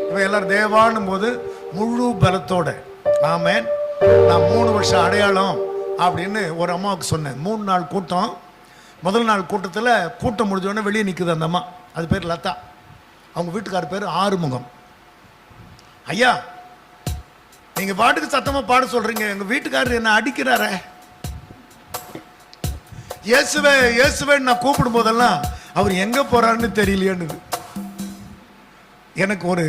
Speaker 2: இவன் எல்லாரும் தேவானும் போது முழு பலத்தோட. ஆமென். நான் 3 வருஷம் அடையாளம் அப்படின்னு ஒரு அம்மாவுக்கு சொன்னேன். 3 நாள் கூட்டம். முதல் நாள் கூட்டத்தில் கூட்டம் முடிஞ்சோடனே வெளியே நிற்குது அந்த அம்மா. அது பேர் லதா. அவங்க வீட்டுக்கார பேர் ஆறுமுகம். ஐயா, நீங்க பாட்டுக்கு சத்தமா பாட சொல்றீங்க, எங்க வீட்டுக்காரர் என்ன அடிக்கிறார. இயேசுவே இயேசுவே நான் கூப்பிடும் போதெல்லாம் அவர் எங்க போறாருன்னு தெரியலையேன்னு. எனக்கு ஒரு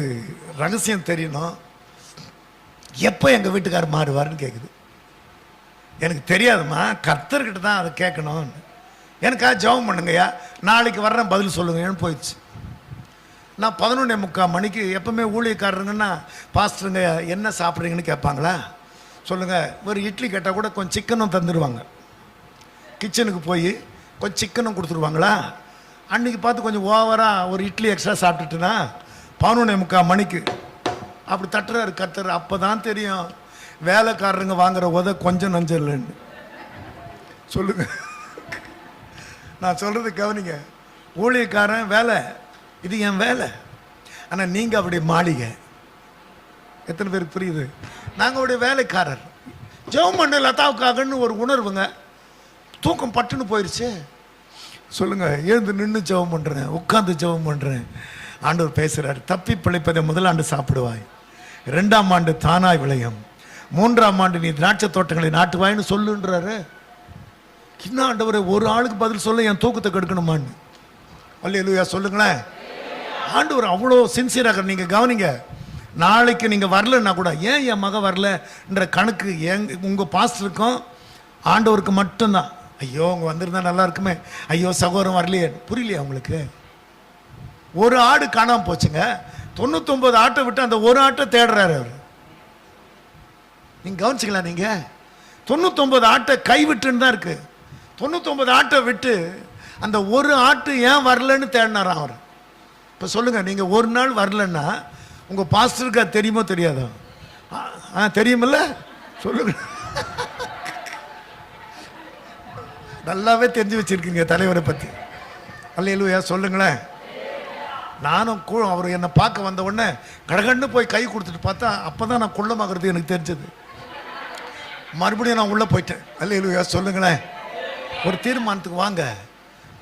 Speaker 2: ரகசியம் தெரியணும், எப்ப எங்க வீட்டுக்காரர் மாறுவாருன்னு கேக்குது. எனக்கு தெரியாதுமா, கர்த்தர்கிட்ட தான் அதை கேட்கணும். எனக்கா ஜெபம் பண்ணுங்கய்யா, நாளைக்கு வர்றேன் பதில் சொல்லுங்கன்னு போயிடுச்சு. நான் 11:45 மணிக்கு எப்பவுமே ஊழியக்காரருங்கன்னா பாஸ்டருங்க என்ன சாப்பிட்றீங்கன்னு கேட்பாங்களா. சொல்லுங்க, ஒரு இட்லி கேட்டால் கூட கொஞ்சம் சிக்கனும் தந்துடுவாங்க. கிச்சனுக்கு போய் கொஞ்சம் சிக்கனும் கொடுத்துருவாங்களா. அன்னைக்கு பார்த்து கொஞ்சம் ஓவராக ஒரு இட்லி எக்ஸ்ட்ரா சாப்பிட்டுட்டுனா 11:45 மணிக்கு அப்படி தட்டுறாரு கர்த்தர். அப்போ தான் தெரியும் வேலைக்காரருங்க வாங்குற கொஞ்சம் நஞ்சம் இல்லைன்னு. சொல்லுங்க, நான் சொல்றது கவனிங்க. ஊழியக்காரன் வேலை, இது என் வேலை. ஆனால் நீங்கள் அப்படி மாளிகை. எத்தனை பேருக்கு புரியுது? நாங்கள் உடைய வேலைக்காரர். ஜெபம் பண்ண லதாவுக்காகன்னு ஒரு உணர்வுங்க. தூக்கம் பட்டுன்னு போயிடுச்சு. சொல்லுங்க, எழுந்து நின்று ஜெபம் பண்ணுறேன், உட்காந்து ஜெபம் பண்ணுறேன். ஆண்டவர் பேசுகிறார், தப்பி பிழைப்பதை முதலாண்டு சாப்பிடுவாய், 2ஆம் ஆண்டு தானாய் விளையும், 3ஆம் ஆண்டு நீ திராட்சை தோட்டங்களை நாட்டுவாய்ன்னு சொல்லுன்றாரு. இன்னும் ஆண்டவரை ஒரு ஆளுக்கு பதில் சொல்ல என் தூக்கத்தை கெடுக்கணுமான்னு. அல்லேலூயா சொல்லுங்களேன். ஆண்டவர் அவ்வளோ சின்சியராக. நீங்கள் கவனிங்க, நாளைக்கு நீங்கள் வரலன்னா கூட ஏன் என் மகன் வரலன்ற கணக்கு உங்கள் பாஸ்டருக்கும் ஆண்டவருக்கு மட்டும்தான். ஐயோ அவங்க வந்திருந்தா நல்லா இருக்குமே, ஐயோ சகோதரன் வரலையே. புரியலையா உங்களுக்கு? ஒரு ஆடு காணாம போச்சுங்க. 99 ஆட்டை விட்டு அந்த ஒரு ஆட்டை தேடுறாரு அவர். நீங்க கவனிச்சிக்கலாம். நீங்க 99 ஆட்டை கைவிட்டுன்னு தான் இருக்கு. 99 ஆட்டை விட்டு அந்த ஒரு ஆட்டு ஏன் வரலன்னு தேடினாராம் அவர். இப்போ சொல்லுங்க, நீங்க ஒரு நாள் வரலன்னா உங்க பாஸ்டருக்கு அது தெரியுமோ தெரியாதோ? தெரியுமில்ல? சொல்லுங்க. நல்லாவே தெரிஞ்சு வச்சிருக்கீங்க தலைவரை பத்தி. அல்லேலூயா சொல்லுங்களேன். நானும் அவர் என்னை பார்க்க வந்த உடனே கடகண்டு போய் கை கொடுத்துட்டு பார்த்தா அப்பதான் நான் குள்ளமாகிறது எனக்கு தெரிஞ்சது. மறுபடியும் நான் உள்ள போயிட்டேன். அல்லேலூயா சொல்லுங்களேன். ஒரு தீர்மானத்துக்கு வாங்க.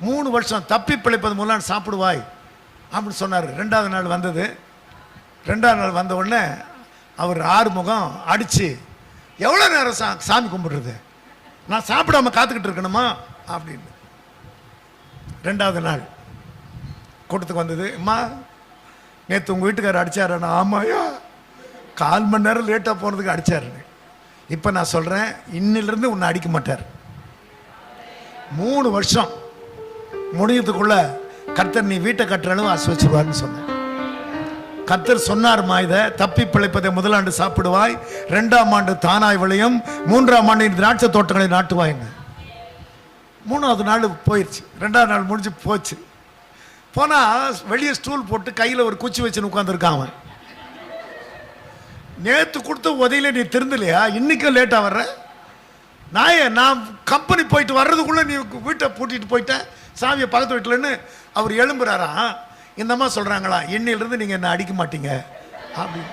Speaker 2: 3 வருஷம் தப்பி பிழைப்பது முதலாண்டு சாப்பிடுவாய் அப்படின்னு சொன்னார். 2ஆவது நாள் வந்தது. 2ஆவது நாள் வந்த உடனே அவர் ஆறுமுகம் அடிச்சு, எவ்வளோ நேரம் சாமி கும்பிடுறது, நான் சாப்பிடாம காத்துக்கிட்டு இருக்கணுமா அப்படின்னு. 2ஆவது நாள் கூட்டத்துக்கு வந்தது. அம்மா நேற்று உங்கள் வீட்டுக்காரர் அடித்தாருண்ணா. ஆமாயா, 1/4 மணி நேரம் லேட்டாக போனதுக்கு அடித்தாருன்னு. இப்போ நான் சொல்கிறேன், இன்னிலிருந்து உன்னை அடிக்க மாட்டார். 3 வருஷம் முடியறதுக்குள்ள கர்த்தர் நீ வீட்டை கட்டுற அளவு ஆசீர்வதிச்சிருவார்னு சொன்னேன். கர்த்தர் சொன்னார்மா, இதை தப்பி பிழைப்பதை முதலாண்டு சாப்பிடுவாய், 2ஆம் ஆண்டு தானாய் விளையும், 3ஆம் ஆண்டு திராட்சை தோட்டங்களை நாட்டுவாய்ன்னு. 3ஆவது நாள் போயிடுச்சு. 2ஆவது நாள் முடிஞ்சு போச்சு. போனா வெளியே ஸ்டூல் போட்டு கையில் ஒரு குச்சி வச்சுன்னு உட்காந்துருக்கான் அவன். நேற்று கொடுத்த உதவியில நீ திருந்தலையா? இன்னைக்கும் லேட்டா வர்ற? நான் கம்பெனி போயிட்டு வர்றதுக்குள்ள நீ வீட்டை பூட்டிட்டு போயிட்டேன், சாவியை பக்கத்து வீட்டிலன்னு அவர் எழும்புறாரா. இந்த அம்மா சொல்றாங்களா, இன்னிலிருந்து நீங்க என்ன அடிக்க மாட்டீங்க அப்படின்னு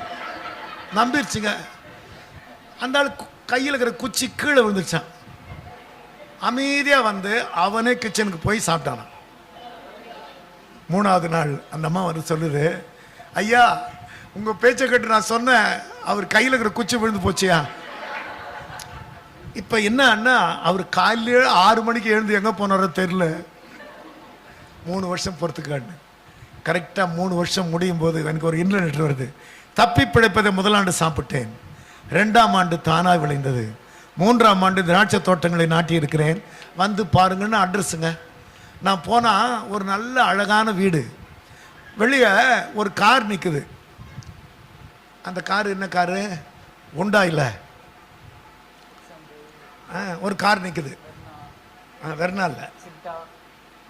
Speaker 2: நம்பிடுச்சுங்க. அந்த ஆள் கையில் இருக்கிற குச்சி கீழே விழுந்துச்சான். அமைதியா வந்து அவனே கிச்சனுக்கு போய் சாப்பிட்டானா. 3ஆவது நாள் அந்த அம்மா வந்து சொல்லுது, ஐயா உங்க பேச்சை கேட்டு நான் சொன்னேன், அவர் கையில் இருக்கிற குச்சி விழுந்து போச்சியா. இப்ப என்னன்னா, அவர் காலையில 6 மணிக்கு எழுந்து எங்க போனாரோ தெரியல. 3 வருஷம் பொறுத்துக்கான்னு. கரெக்டா 3 வருஷம் முடியும் போது எனக்கு ஒரு இன்டர்நெட் வருது. தப்பி பிழைப்பதை முதலாண்டு சாப்பிட்டேன், 2ஆம் ஆண்டு தானாய் விளைந்தது, 3ஆம் ஆண்டு திராட்சை தோட்டங்களை நாட்டி இருக்கிறேன், வந்து பாருங்கன்னு அட்ரஸுங்க. நான் போனா ஒரு நல்ல அழகான வீடு. வெளியே ஒரு கார் நிற்குது. அந்த கார் என்ன காரு? உண்டா இல்லை, ஒரு கார் நிற்குது. வெர்னா இல்லை,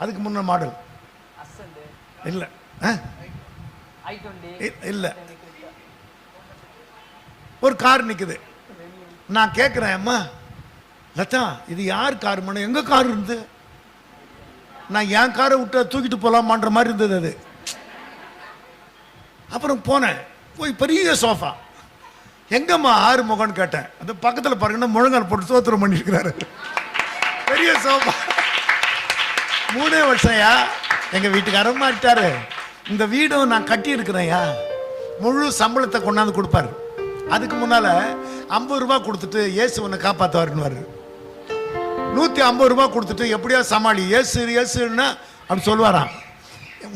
Speaker 2: அதுக்கு முன்ன மாடல் இல்லை, இல்லை, ஒரு கார் நிற்குது. நான் கேட்குறேன், அம்மா லதா இது யார் கார்? மன எங்க கார் இருந்து? நான் என் காரை விட்டு தூக்கிட்டு போகலாமான்ற மாதிரி இருந்தது அது. அப்புறம் போனேன், போய் பெரிய சோஃபா. எங்கம்மா ஆறுமுகம்னு கேட்டேன். அந்த பக்கத்தில் பாருங்கன்னா முழங்கால் போட்டு சோத்திரம் பண்ணியிருக்கிறாரு. பெரிய சோஃபா. 3 வருஷம்யா எங்க வீட்டுக்காரர் மாட்டாரு. இந்த வீடும் நான் கட்டி இருக்கிறேன்யா. முழு சம்பளத்தை கொண்டாந்து கொடுப்பாரு. அதுக்கு முன்னால 50 ரூபாய் கொடுத்துட்டு இயேசு உன்னை காப்பாற்றுவாருன்னு 150 ரூபாய் கொடுத்துட்டு எப்படியா சமாளி, இயேசு இயேசுன்னா அப்படி சொல்லுவாராம்.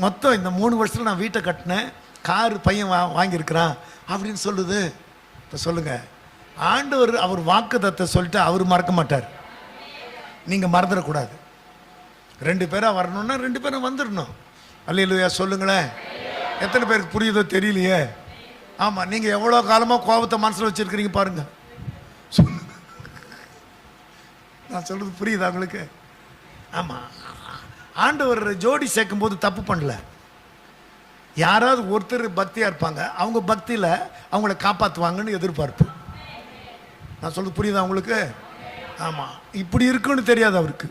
Speaker 2: மொத்தம் இந்த 3 வருஷத்துல நான் வீட்டை கட்டினேன், கார் பையன் வாங்கியிருக்கிறான் அப்படின்னு சொல்லுது. இப்போ சொல்லுங்க, ஆண்டவர் அவர் வாக்குத்தத்தை சொல்லிட்டு அவர் மறக்க மாட்டார். நீங்க மறந்துடக்கூடாது. 2 பேரா வரணும்னா 2 பேரும் வந்துடணும். அல்லேலூயா சொல்லுங்களேன். எத்தனை பேருக்கு புரியுதோ தெரியலையே. ஆமா, நீங்க எவ்வளவு காலமா கோபத்தை மனசுல வச்சிருக்கிறீங்க பாருங்க. நான் சொல்றது புரியுதா உங்களுக்கு? ஆமா, ஆண்டவர் ஜோடி சேர்க்கும் போது தப்பு பண்ணல. யாராவது ஒருத்தர் பக்தியா இருப்பாங்க, அவங்க பக்தியில அவங்கள காப்பாற்றுவாங்கன்னு எதிர்பார்ப்பு. நான் சொல்றது புரியுதா உங்களுக்கு? ஆமா, இப்படி இருக்குன்னு தெரியாது அவருக்கு.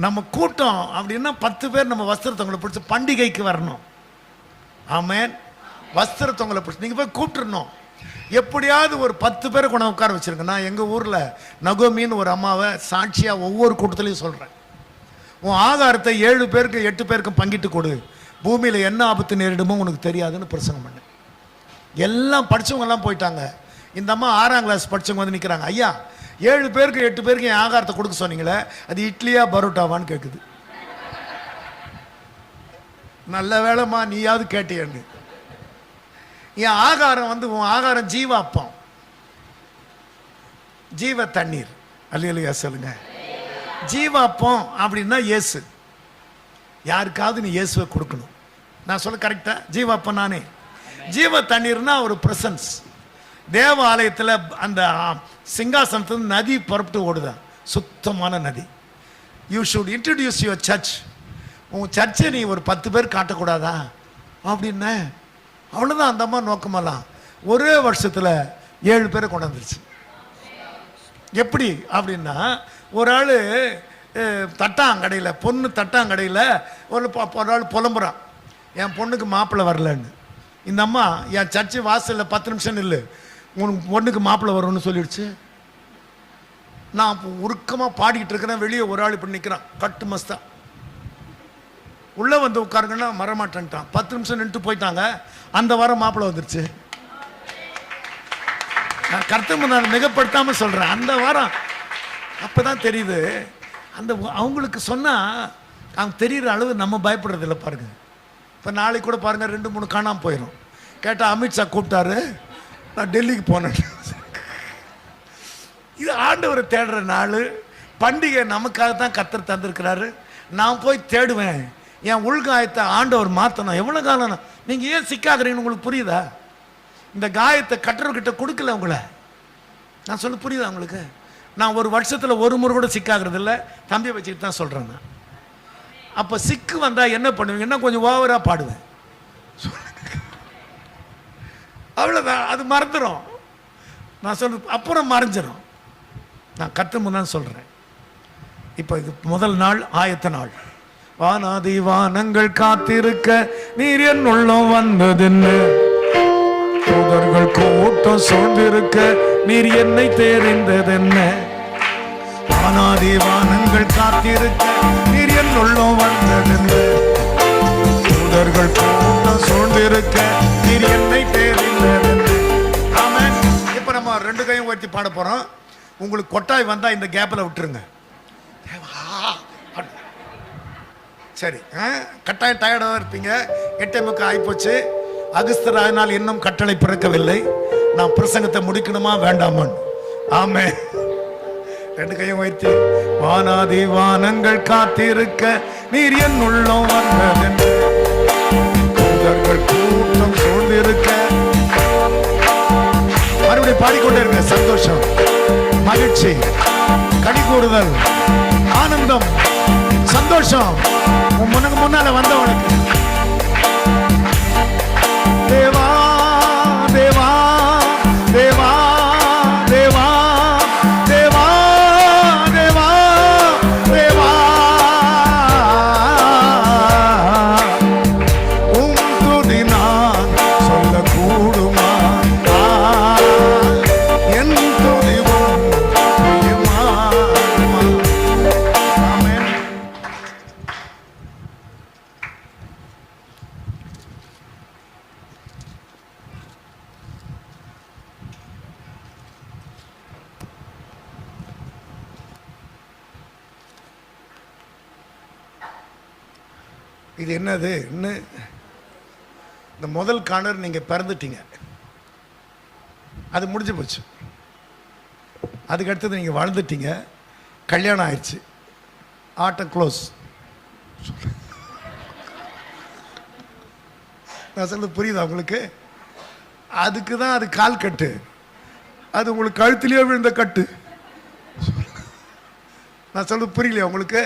Speaker 2: நம்ம கூட்டம் அப்படின்னா 10 பேர் நம்ம வஸ்திரத்தை பிடிச்ச பண்டிகைக்கு வரணும். ஆமென். வஸ்திரத்தை உங்களை பிடிச்சி நீங்கள் போய் கூப்பிட்டுருணும். எப்படியாவது ஒரு 10 பேரை கொண்டு உட்கார வச்சிருங்க. நான் எங்கள் ஊரில் நகோமின்னு ஒரு அம்மாவை சாட்சியாக ஒவ்வொரு கூட்டத்திலையும் சொல்கிறேன். உன் ஆகாரத்தை 7 பேருக்கு 8 பேருக்கும் பங்கிட்டு கொடு, பூமியில் என்ன ஆபத்து நேரிடுமோ உனக்கு தெரியாதுன்னு பிரசங்கம் பண்ணேன். எல்லாம் படித்தவங்கெல்லாம் போயிட்டாங்க. இந்த அம்மா 6ஆம் கிளாஸ் படித்தவங்க வந்து நிற்கிறாங்க. ஐயா 7 பேருக்கு 8 பேருக்கு என் ஆகாரத்தை கொடுக்க சொன்னீங்களே, அது இட்லியா பரோட்டாவான்னு கேட்குது. நல்ல வேலைம்மா நீயாவது கேட்டியன்னு. என் ஆகாரம் வந்து உன் ஆகாரம் ஜீவ அப்பம், ஜீவ தண்ணீர். அல்லேலூயா சொல்லுங்க. ஜீவ அப்பம் அப்படின்னா இயேசு. யாருக்காவது நீ இயேசுவை கொடுக்கணும். நான் சொல்ல கரெக்டா? ஜீவ அப்பம் நானே. ஜீவ தண்ணீர்னா ஒரு பிரசன்ஸ். தேவ ஆலயத்தில் அந்த சிங்காசனத்துல நதி புறப்பட்டு ஓடுதான், சுத்தமான நதி. You should introduce your search. உன் சர்ச்சை நீ ஒரு 10 பேர் காட்டக்கூடாதா அப்படின்ன. அவ்வளோதான் அந்த அம்மா நோக்கமெல்லாம். ஒரே வருஷத்தில் 7 பேரை கொண்டு வந்துருச்சு. எப்படி அப்படின்னா, ஒரு ஆள் தட்டாங்கடையில், பொண்ணு தட்டாங்கடையில் ஒரு ஆள் புலம்புறான், என் பொண்ணுக்கு மாப்பிள்ளை வரலன்னு. இந்த அம்மா என் சர்ச்சு வாசலில் 10 நிமிஷம் இல்லை, உனக்கு பொண்ணுக்கு மாப்பிள்ளை வரும்னு சொல்லிடுச்சு. நான் இப்போ உருக்கமாக பாடிக்கிட்டு இருக்கிறேன். வெளியே ஒரு ஆள் இப்படி நிற்கிறான், கட்டு மஸ்தா. உள்ளே வந்து உட்காருங்கன்னா மரமாட்டேன்ட்டான். 10 நிமிஷம் நின்றுட்டு போயிட்டாங்க. அந்த வாரம் மாப்பிள்ளை வந்துருச்சு. நான் கர்த்தர் நான் மிகப்படுத்தாமல் சொல்கிறேன். அந்த வாரம் அப்போ தான் தெரியுது. அந்த அவங்களுக்கு சொன்னால் அவங்க தெரிகிற அளவு நம்ம பயப்படுறது இல்லை பாருங்க. இப்போ நாளைக்கு கூட பாருங்கள் 2-3 காணாமல் போயிடும். கேட்டால் அமித்ஷா கூப்பிட்டாரு, நான் டெல்லிக்கு போனேன். இது ஆண்டவரை தேடுற நாள். பண்டிகை நமக்காக தான் கர்த்தர் தந்திருக்கிறாரு. நான் போய் தேடுவேன். என் உள்காயத்தை ஆண்டவர் மாற்றணும். எவ்வளோ காலம் நீங்கள் ஏன் சிக்காகிறீங்கன்னு உங்களுக்கு புரியுதா? இந்த காயத்தை கட்டுறவர்கிட்ட கொடுக்கல உங்களை. நான் சொல்ல புரியுதா உங்களுக்கு? நான் ஒரு வருஷத்தில் ஒரு முறை கூட சிக்காகிறது இல்லை. தம்பியை வச்சுக்கிட்டு தான் சொல்கிறேன் நான். அப்போ சிக்கு வந்தால் என்ன பண்ணுவீங்க? என்ன கொஞ்சம் ஓவராக பாடுவேன், அவ்வளோதான். அது மறந்துடும். நான் சொல்றது அப்புறம் மறைஞ்சிடும். நான் கர்த்தர் தான் சொல்கிறேன். இப்போ இது முதல் நாள், ஆயத்த நாள். வானாதி வானங்கள் காத்திருக்க நீர் என் உள்ளம் வந்ததென்னு, தூதர்கள் கூட்டம் சூழ்ந்திருக்க நீர் என்னை தெரிந்ததென்ன. வானாதி வானங்கள் காத்திருக்க நீர் என் உள்ளம் வந்ததென்னு, தூதர்கள் கூட்டம் சூழ்ந்திருக்க நீர் என்னை தெரிந்ததென்ன. ஆமென். இப்போ நம்ம 2 கையும் உயர்த்தி பாட போறோம். உங்களுக்கு கொட்டாய் வந்தா இந்த கேப்ல விட்டுருங்க. சரி, கட்டாயம் டயர்டாக இருப்பீங்க. 8:30 ஆகிப்போச்சு. அகஸ்தர் ஆகினால் இன்னும் கட்டளை பிறக்கவில்லை. நான் பிரசங்கத்தை முடிக்கணுமா வேண்டாமான்? ஆமே. 2 கையும் வைத்து வானாதி வானங்கள் காத்திருக்க நீர் என் உள்ளம் வந்ததென்று, தூதர்கள் கூட்டம் சூழ்ந்திருக்க. மறுபடியும் பாடிக்கொண்டே இருங்க. சந்தோஷம், மகிழ்ச்சி, கடிகூடுதல், ஆனந்தம், சந்தோஷம் உனக்கு முன்னால வந்தவனுக்கு. தேவா தேவா தேவா தேவா தேவா தேவா தேவா, துதி நான் சொல்லக்கூடுமா? என் துதிவும் இது என்னது? இன்னும் இந்த முதல் காணர் நீங்க பிறந்துட்டீங்க, அது முடிஞ்சு போச்சு. அதுக்கு அடுத்தது நீங்க வாழ்ந்துட்டீங்க, கல்யாணம் ஆயிடுச்சு, ஆட்டம் க்ளோஸ். நான் சொல்றது புரியுதா உங்களுக்கு? அதுக்கு தான் அது கால் கட்டு, அது உங்களுக்கு கழுத்திலேயே விழுந்த கட்டு. நான் சொல்றது புரியலையா உங்களுக்கு?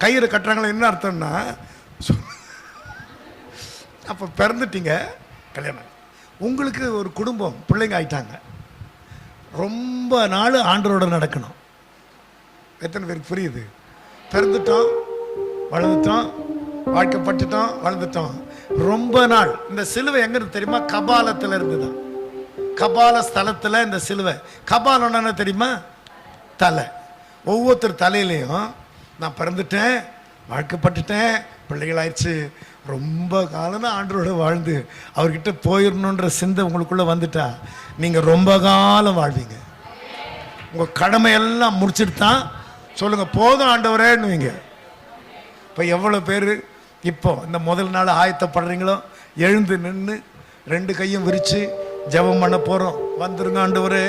Speaker 2: கயிறு கட்டுறாங்களா என்ன அர்த்தம்னா, அப்போ பிறந்துட்டீங்க, கல்யாணம், உங்களுக்கு ஒரு குடும்பம், பிள்ளைங்க ஆயிட்டாங்க. ரொம்ப நாள் ஆண்டரோட நடக்கணும். எத்தனை பேருக்கு புரியுது? பிறந்துட்டோம், வளர்ந்துட்டோம், வாழ்க்கைப்பட்டுட்டோம், வளர்ந்துட்டோம். ரொம்ப நாள். இந்த சிலுவை எங்க இருந்து தெரியுமா? கபாலத்துல இருந்துதான். கபால ஸ்தலத்துல இந்த சிலுவை. கபாலம் என்ன தெரியுமா? தலை. ஒவ்வொருத்தர் தலையிலையும் நான் பிறந்துட்டேன், வாழ்க்கப்பட்டுட்டேன், பிள்ளைகளாயிடுச்சு, ரொம்ப காலம் தான் ஆண்டவரோட வாழ்ந்து அவர்கிட்ட போயிடணுன்ற சிந்தை உங்களுக்குள்ள வந்துட்டா நீங்க ரொம்ப காலம் வாழ்வீங்க. உங்க கடமையெல்லாம் முடிச்சுட்டு தான் சொல்லுங்க போதும் ஆண்டவரேன்னுவீங்க. இப்போ எவ்வளோ பேர் இப்போ இந்த முதல் நாள் ஆயத்தப்படுறீங்களோ எழுந்து நின்று 2 கையும் விரித்து ஜெபம் பண்ண போகிறோம். வந்துருங்க ஆண்டவரே,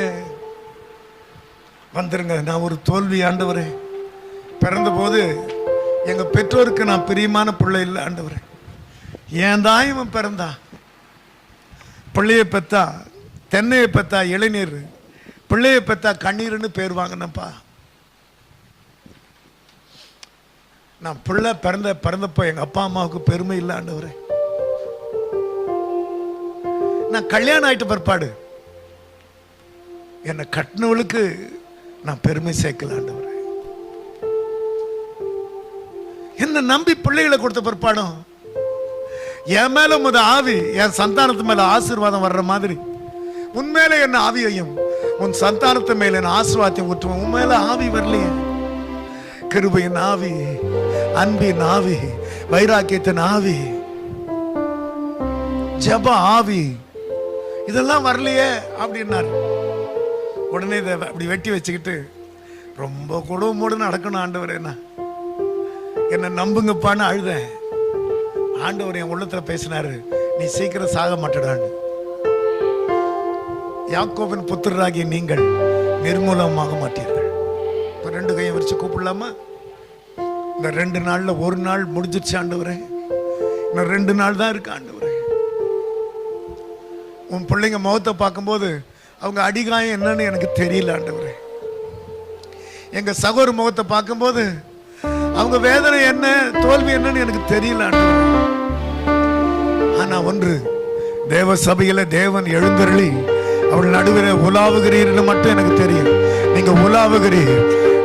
Speaker 2: வந்துருங்க. நான் ஒரு தோல்வி ஆண்டவரே. பிறந்த போது எங்கள் பெற்றோருக்கு நான் பிரியமான பிள்ளை இல்லை ஆண்டவரே. ஏன் தான் இவன் பிறந்தா? பிள்ளையை பெற்றா தென்னையை பெற்றா இளைஞர், பிள்ளையை பெற்றா கண்ணீர்னு பேர் வாங்கினப்பா. நான் பிள்ளை பிறந்தப்போ எங்கள் அப்பா அம்மாவுக்கு பெருமை இல்லை ஆண்டவரே. நான் கல்யாணம் ஆயிட்ட பிற்பாடு என்னை கட்டினவளுக்கு நான் பெருமை சேர்க்கல ஆண்டவரே. என்ன நம்பி பிள்ளைகளை கொடுத்த பிற்பாடும் என் மேல முத ஆவி என் சந்தானத்து மேல ஆசீர்வாதம் வர்ற மாதிரி உண்மையில என்ன ஆவியையும் உன் சந்தானத்து மேல என்ன ஆசீர்வாதத்தையும் ஊற்றுவோம். உன் மேல ஆவி வரலையே. கிருபையின் ஆவி, அன்பின் ஆவி, வைராக்கியத்தின் ஆவி, ஜப ஆவி, இதெல்லாம் வரலையே அப்படின்னாரு. உடனே இதை அப்படி வெட்டி வச்சுக்கிட்டு ரொம்ப குடும்பமோடு நடக்கணும் ஆண்டவர், என்ன நம்புங்கப்பான்னு அழுதேன். ஆண்டவர் என் உள்ளத்துல பேசினாரு, நீ சீக்கிரம் சாக மாட்டடான்னு. யாக்கோபின் புத்திரராகிய நீங்கள் நிர்மூலமாக மாட்டீர்கள். இப்போ 2 கையை விரிச்சு கூப்பிடலாமா? இந்த 2 நாள்ல 1 நாள் முடிஞ்சிருச்சு ஆண்டவரே. இன்னும் 2 நாள் தான் இருக்கு ஆண்டவரே. உன் பிள்ளைங்க முகத்தை பார்க்கும்போது அவங்க அடிகாயம் என்னன்னு எனக்கு தெரியல ஆண்டவரே. எங்க சகோதர முகத்தை பார்க்கும்போது அவங்க வேதனை என்ன, தோல்வி என்னன்னு எனக்கு தெரியல ஆண்டவரே. ஆனா ஒன்று, தேவ சபையில தேவன் எழுந்தருளி அவள் நடுவில் உலாவுகிறீர்னு மட்டும் எனக்கு தெரியும். நீங்க உலாவுகிறீர்.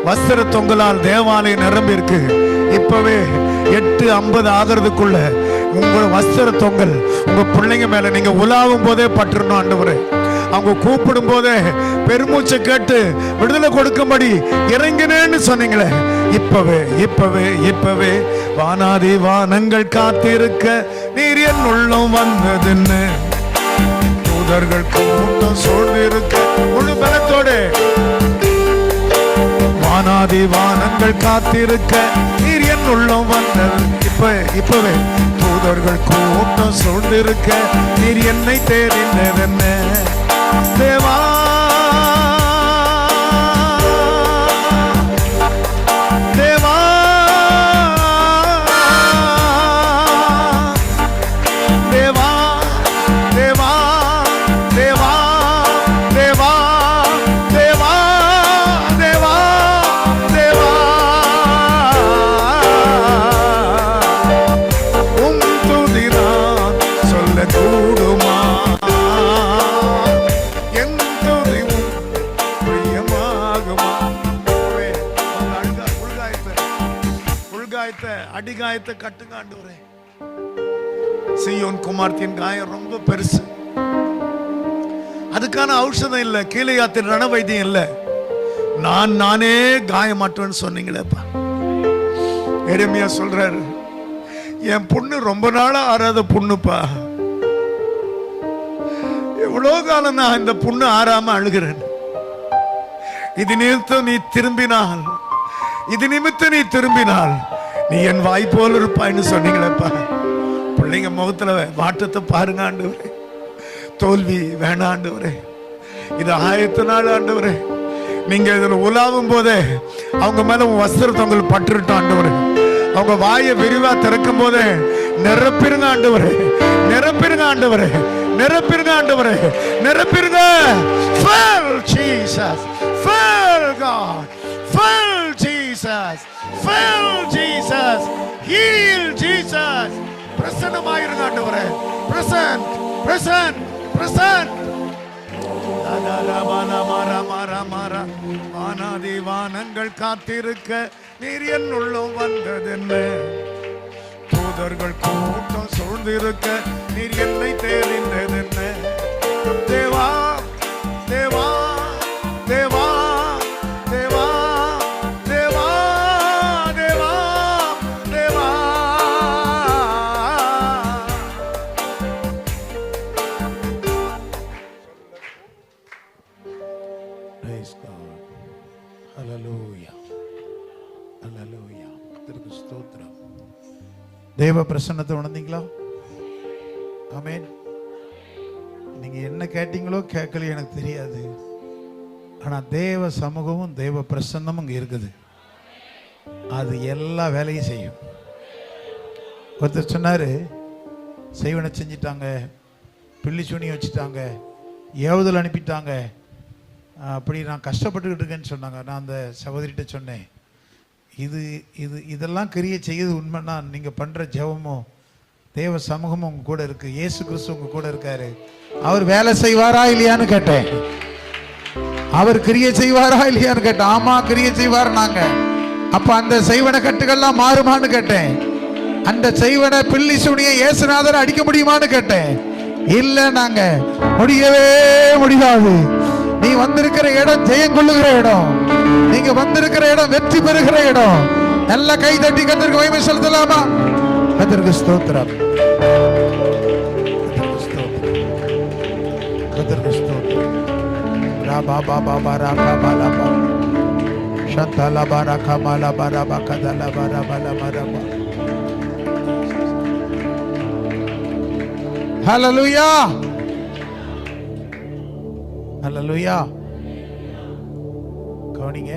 Speaker 2: வஸ்திர தொங்கலால் தேவாலயம் நிரம்பி இருக்கு. இப்பவே 8:50 ஆகிறதுக்குள்ள உங்க வஸ்திர தொங்கல் உங்க பிள்ளைங்க மேல நீங்க உலாவும் போதே பற்றுணும் ஆண்டவரே. அவங்க கூப்பிடும் போதே பெருமூச்சை கேட்டு விடுதலை கொடுக்கும்படி இறங்கினேன்னு சொன்னீங்களே, இப்பவே இப்பவே இப்பவே வானாதி வானங்கள் காத்திருக்க நீர் என் உள்ளம் வந்ததுன்னு தூதர்கள் கூட்டம் சூழ்ந்திருக்க முழு பலத்தோடு வானாதி வானங்கள் காத்திருக்க நீர் என் உள்ளம் வந்தது. இப்பவே தூதர்கள் கூட்டம் சூழ்ந்திருக்க நீர் என்னை தெரிந்ததென்ன தேவா. தேவா தேவா தேவா தேவா தேவா தேவா தேவா தேவா உம் துதிதான் சொல்ல கூடுமா? அடிகாயத்தை கட்டுங்க ஆண்டவரே. சீயோன் குமார்த்தியின் காயம் ரொம்ப பெருசு. அதுக்கான ஔஷதம் இல்ல, கீழையாத்தின் ரண வைத்தியம் இல்ல. நானே காயமாட்டேன்னு சொன்னீங்களேப்பா. எரேமியா சொல்றாரு, என் பொண்ணு ரொம்ப நாளா ஆறாத பொண்ணுப்பா. எவ்வளவு காலம் நான் இந்த பொண்ணு ஆறாம அழுகிறேன். இது நிமித்தம் நீ திரும்பினால், இது நிமித்தம் நீ திரும்பினால் நீ என் வாய் போல இருப்பாய்ன்னு சொன்னீங்களேப்பா. பிள்ளைங்க முகத்துல மாற்றத்தை பாருங்க ஆண்டவரே. தோல்வி வேணாம் ஆண்டவரே. இது 1000 நாள் ஆண்டவரே. நீங்க இதுல உலாவும் போதே அவங்க மேல வஸ்திரத்தை உங்களுக்கு பட்டுருட்டோம் ஆண்டவரே. அவங்க வாயை விரிவா திறக்கும் போதே நிரப்பிருங்க ஆண்டவரே, நிரப்பிருங்க ஆண்டவரே, நிரப்பிருங்க ஆண்டவரே, நிரப்பிருங்க. Fill Jesus, fill God, fill Jesus, fill Jesus, heal Jesus. பிரசன்னமாயிருங்க ஆண்டவரே. Present present present. வானாதி வானங்கள் காத்திருக்க நீர் என் உள்ளம் வந்ததென்ன தூதர்கள் கூட்டம் சூழ்ந்திருக்க நீர் என்னை தேறினதென்ன? Deva Deva Deva Deva Deva Deva Deva. Praise God. Hallelujah. Hallelujah. கர்த்தருக்கு ஸ்தோத்திரம். தேவ பிரசன்னத்தை உணர்ந்தீங்களா? ஆமென். நீங்க என்ன கேட்டீங்களோ கேட்கலையோ எனக்கு தெரியாது, ஆனா தேவ சமூகமும் தேவ பிரசன்னமும் இங்க இருக்குது. அது எல்லா வேலையும் செய்யும். ஒருத்தர் சொன்னாரு, செய்வனை செஞ்சிட்டாங்க, பிள்ளி சூனியை வச்சுட்டாங்க, ஏவுதல் அனுப்பிட்டாங்க, அப்படி நான் கஷ்டப்பட்டுக்கிட்டு இருக்கேன்னு சொன்னாங்க. நான் அந்த சகோதரிகிட்ட சொன்னேன், இதெல்லாம் கிரியை செய்யுது உண்மைன்னா நீங்கள் பண்ணுற ஜெபமும் தேவ சமூகமும் உங்க கூட இருக்கு, இயேசு கிறிஸ்து உங்க கூட இருக்காரு. அவர் வேலை செய்வாரா இல்லையான்னு கேட்டேன். அவர் கிரியை செய்வாரா இல்லையான்னு கேட்டேன். ஆமா கிரியை செய்வார். நாங்க அப்ப அந்த செய்வன கட்டுகள்லாம் மாறுமான்னு கேட்டேன். அந்த செய்வன பில்லி சூனியை இயேசுநாதர் அடிக்க முடியுமான்னு கேட்டேன். இல்ல, நாங்க முடியவே முடியாது. நீ வந்திருக்கிற இடம் ஜெயம் கொள்ளுகிற இடம், நீங்க வந்திருக்கிற இடம் வெற்றி பெறுகிற இடம். நல்ல கை தட்டி கர்த்தருக்கு மகிமை செலுத்தலாமா? கர்த்தருக்கு ஸ்தோத்திரம், கர்த்தருக்கு ஸ்தோத்திரம். ராபா பாபா பாரா பாலா ஷந்தலா பாரா கமலா பாரா பகதலா பாரா பாலா மரபா. ஹல்லேலூயா, ஹல்லேலூயா. கவனிங்க,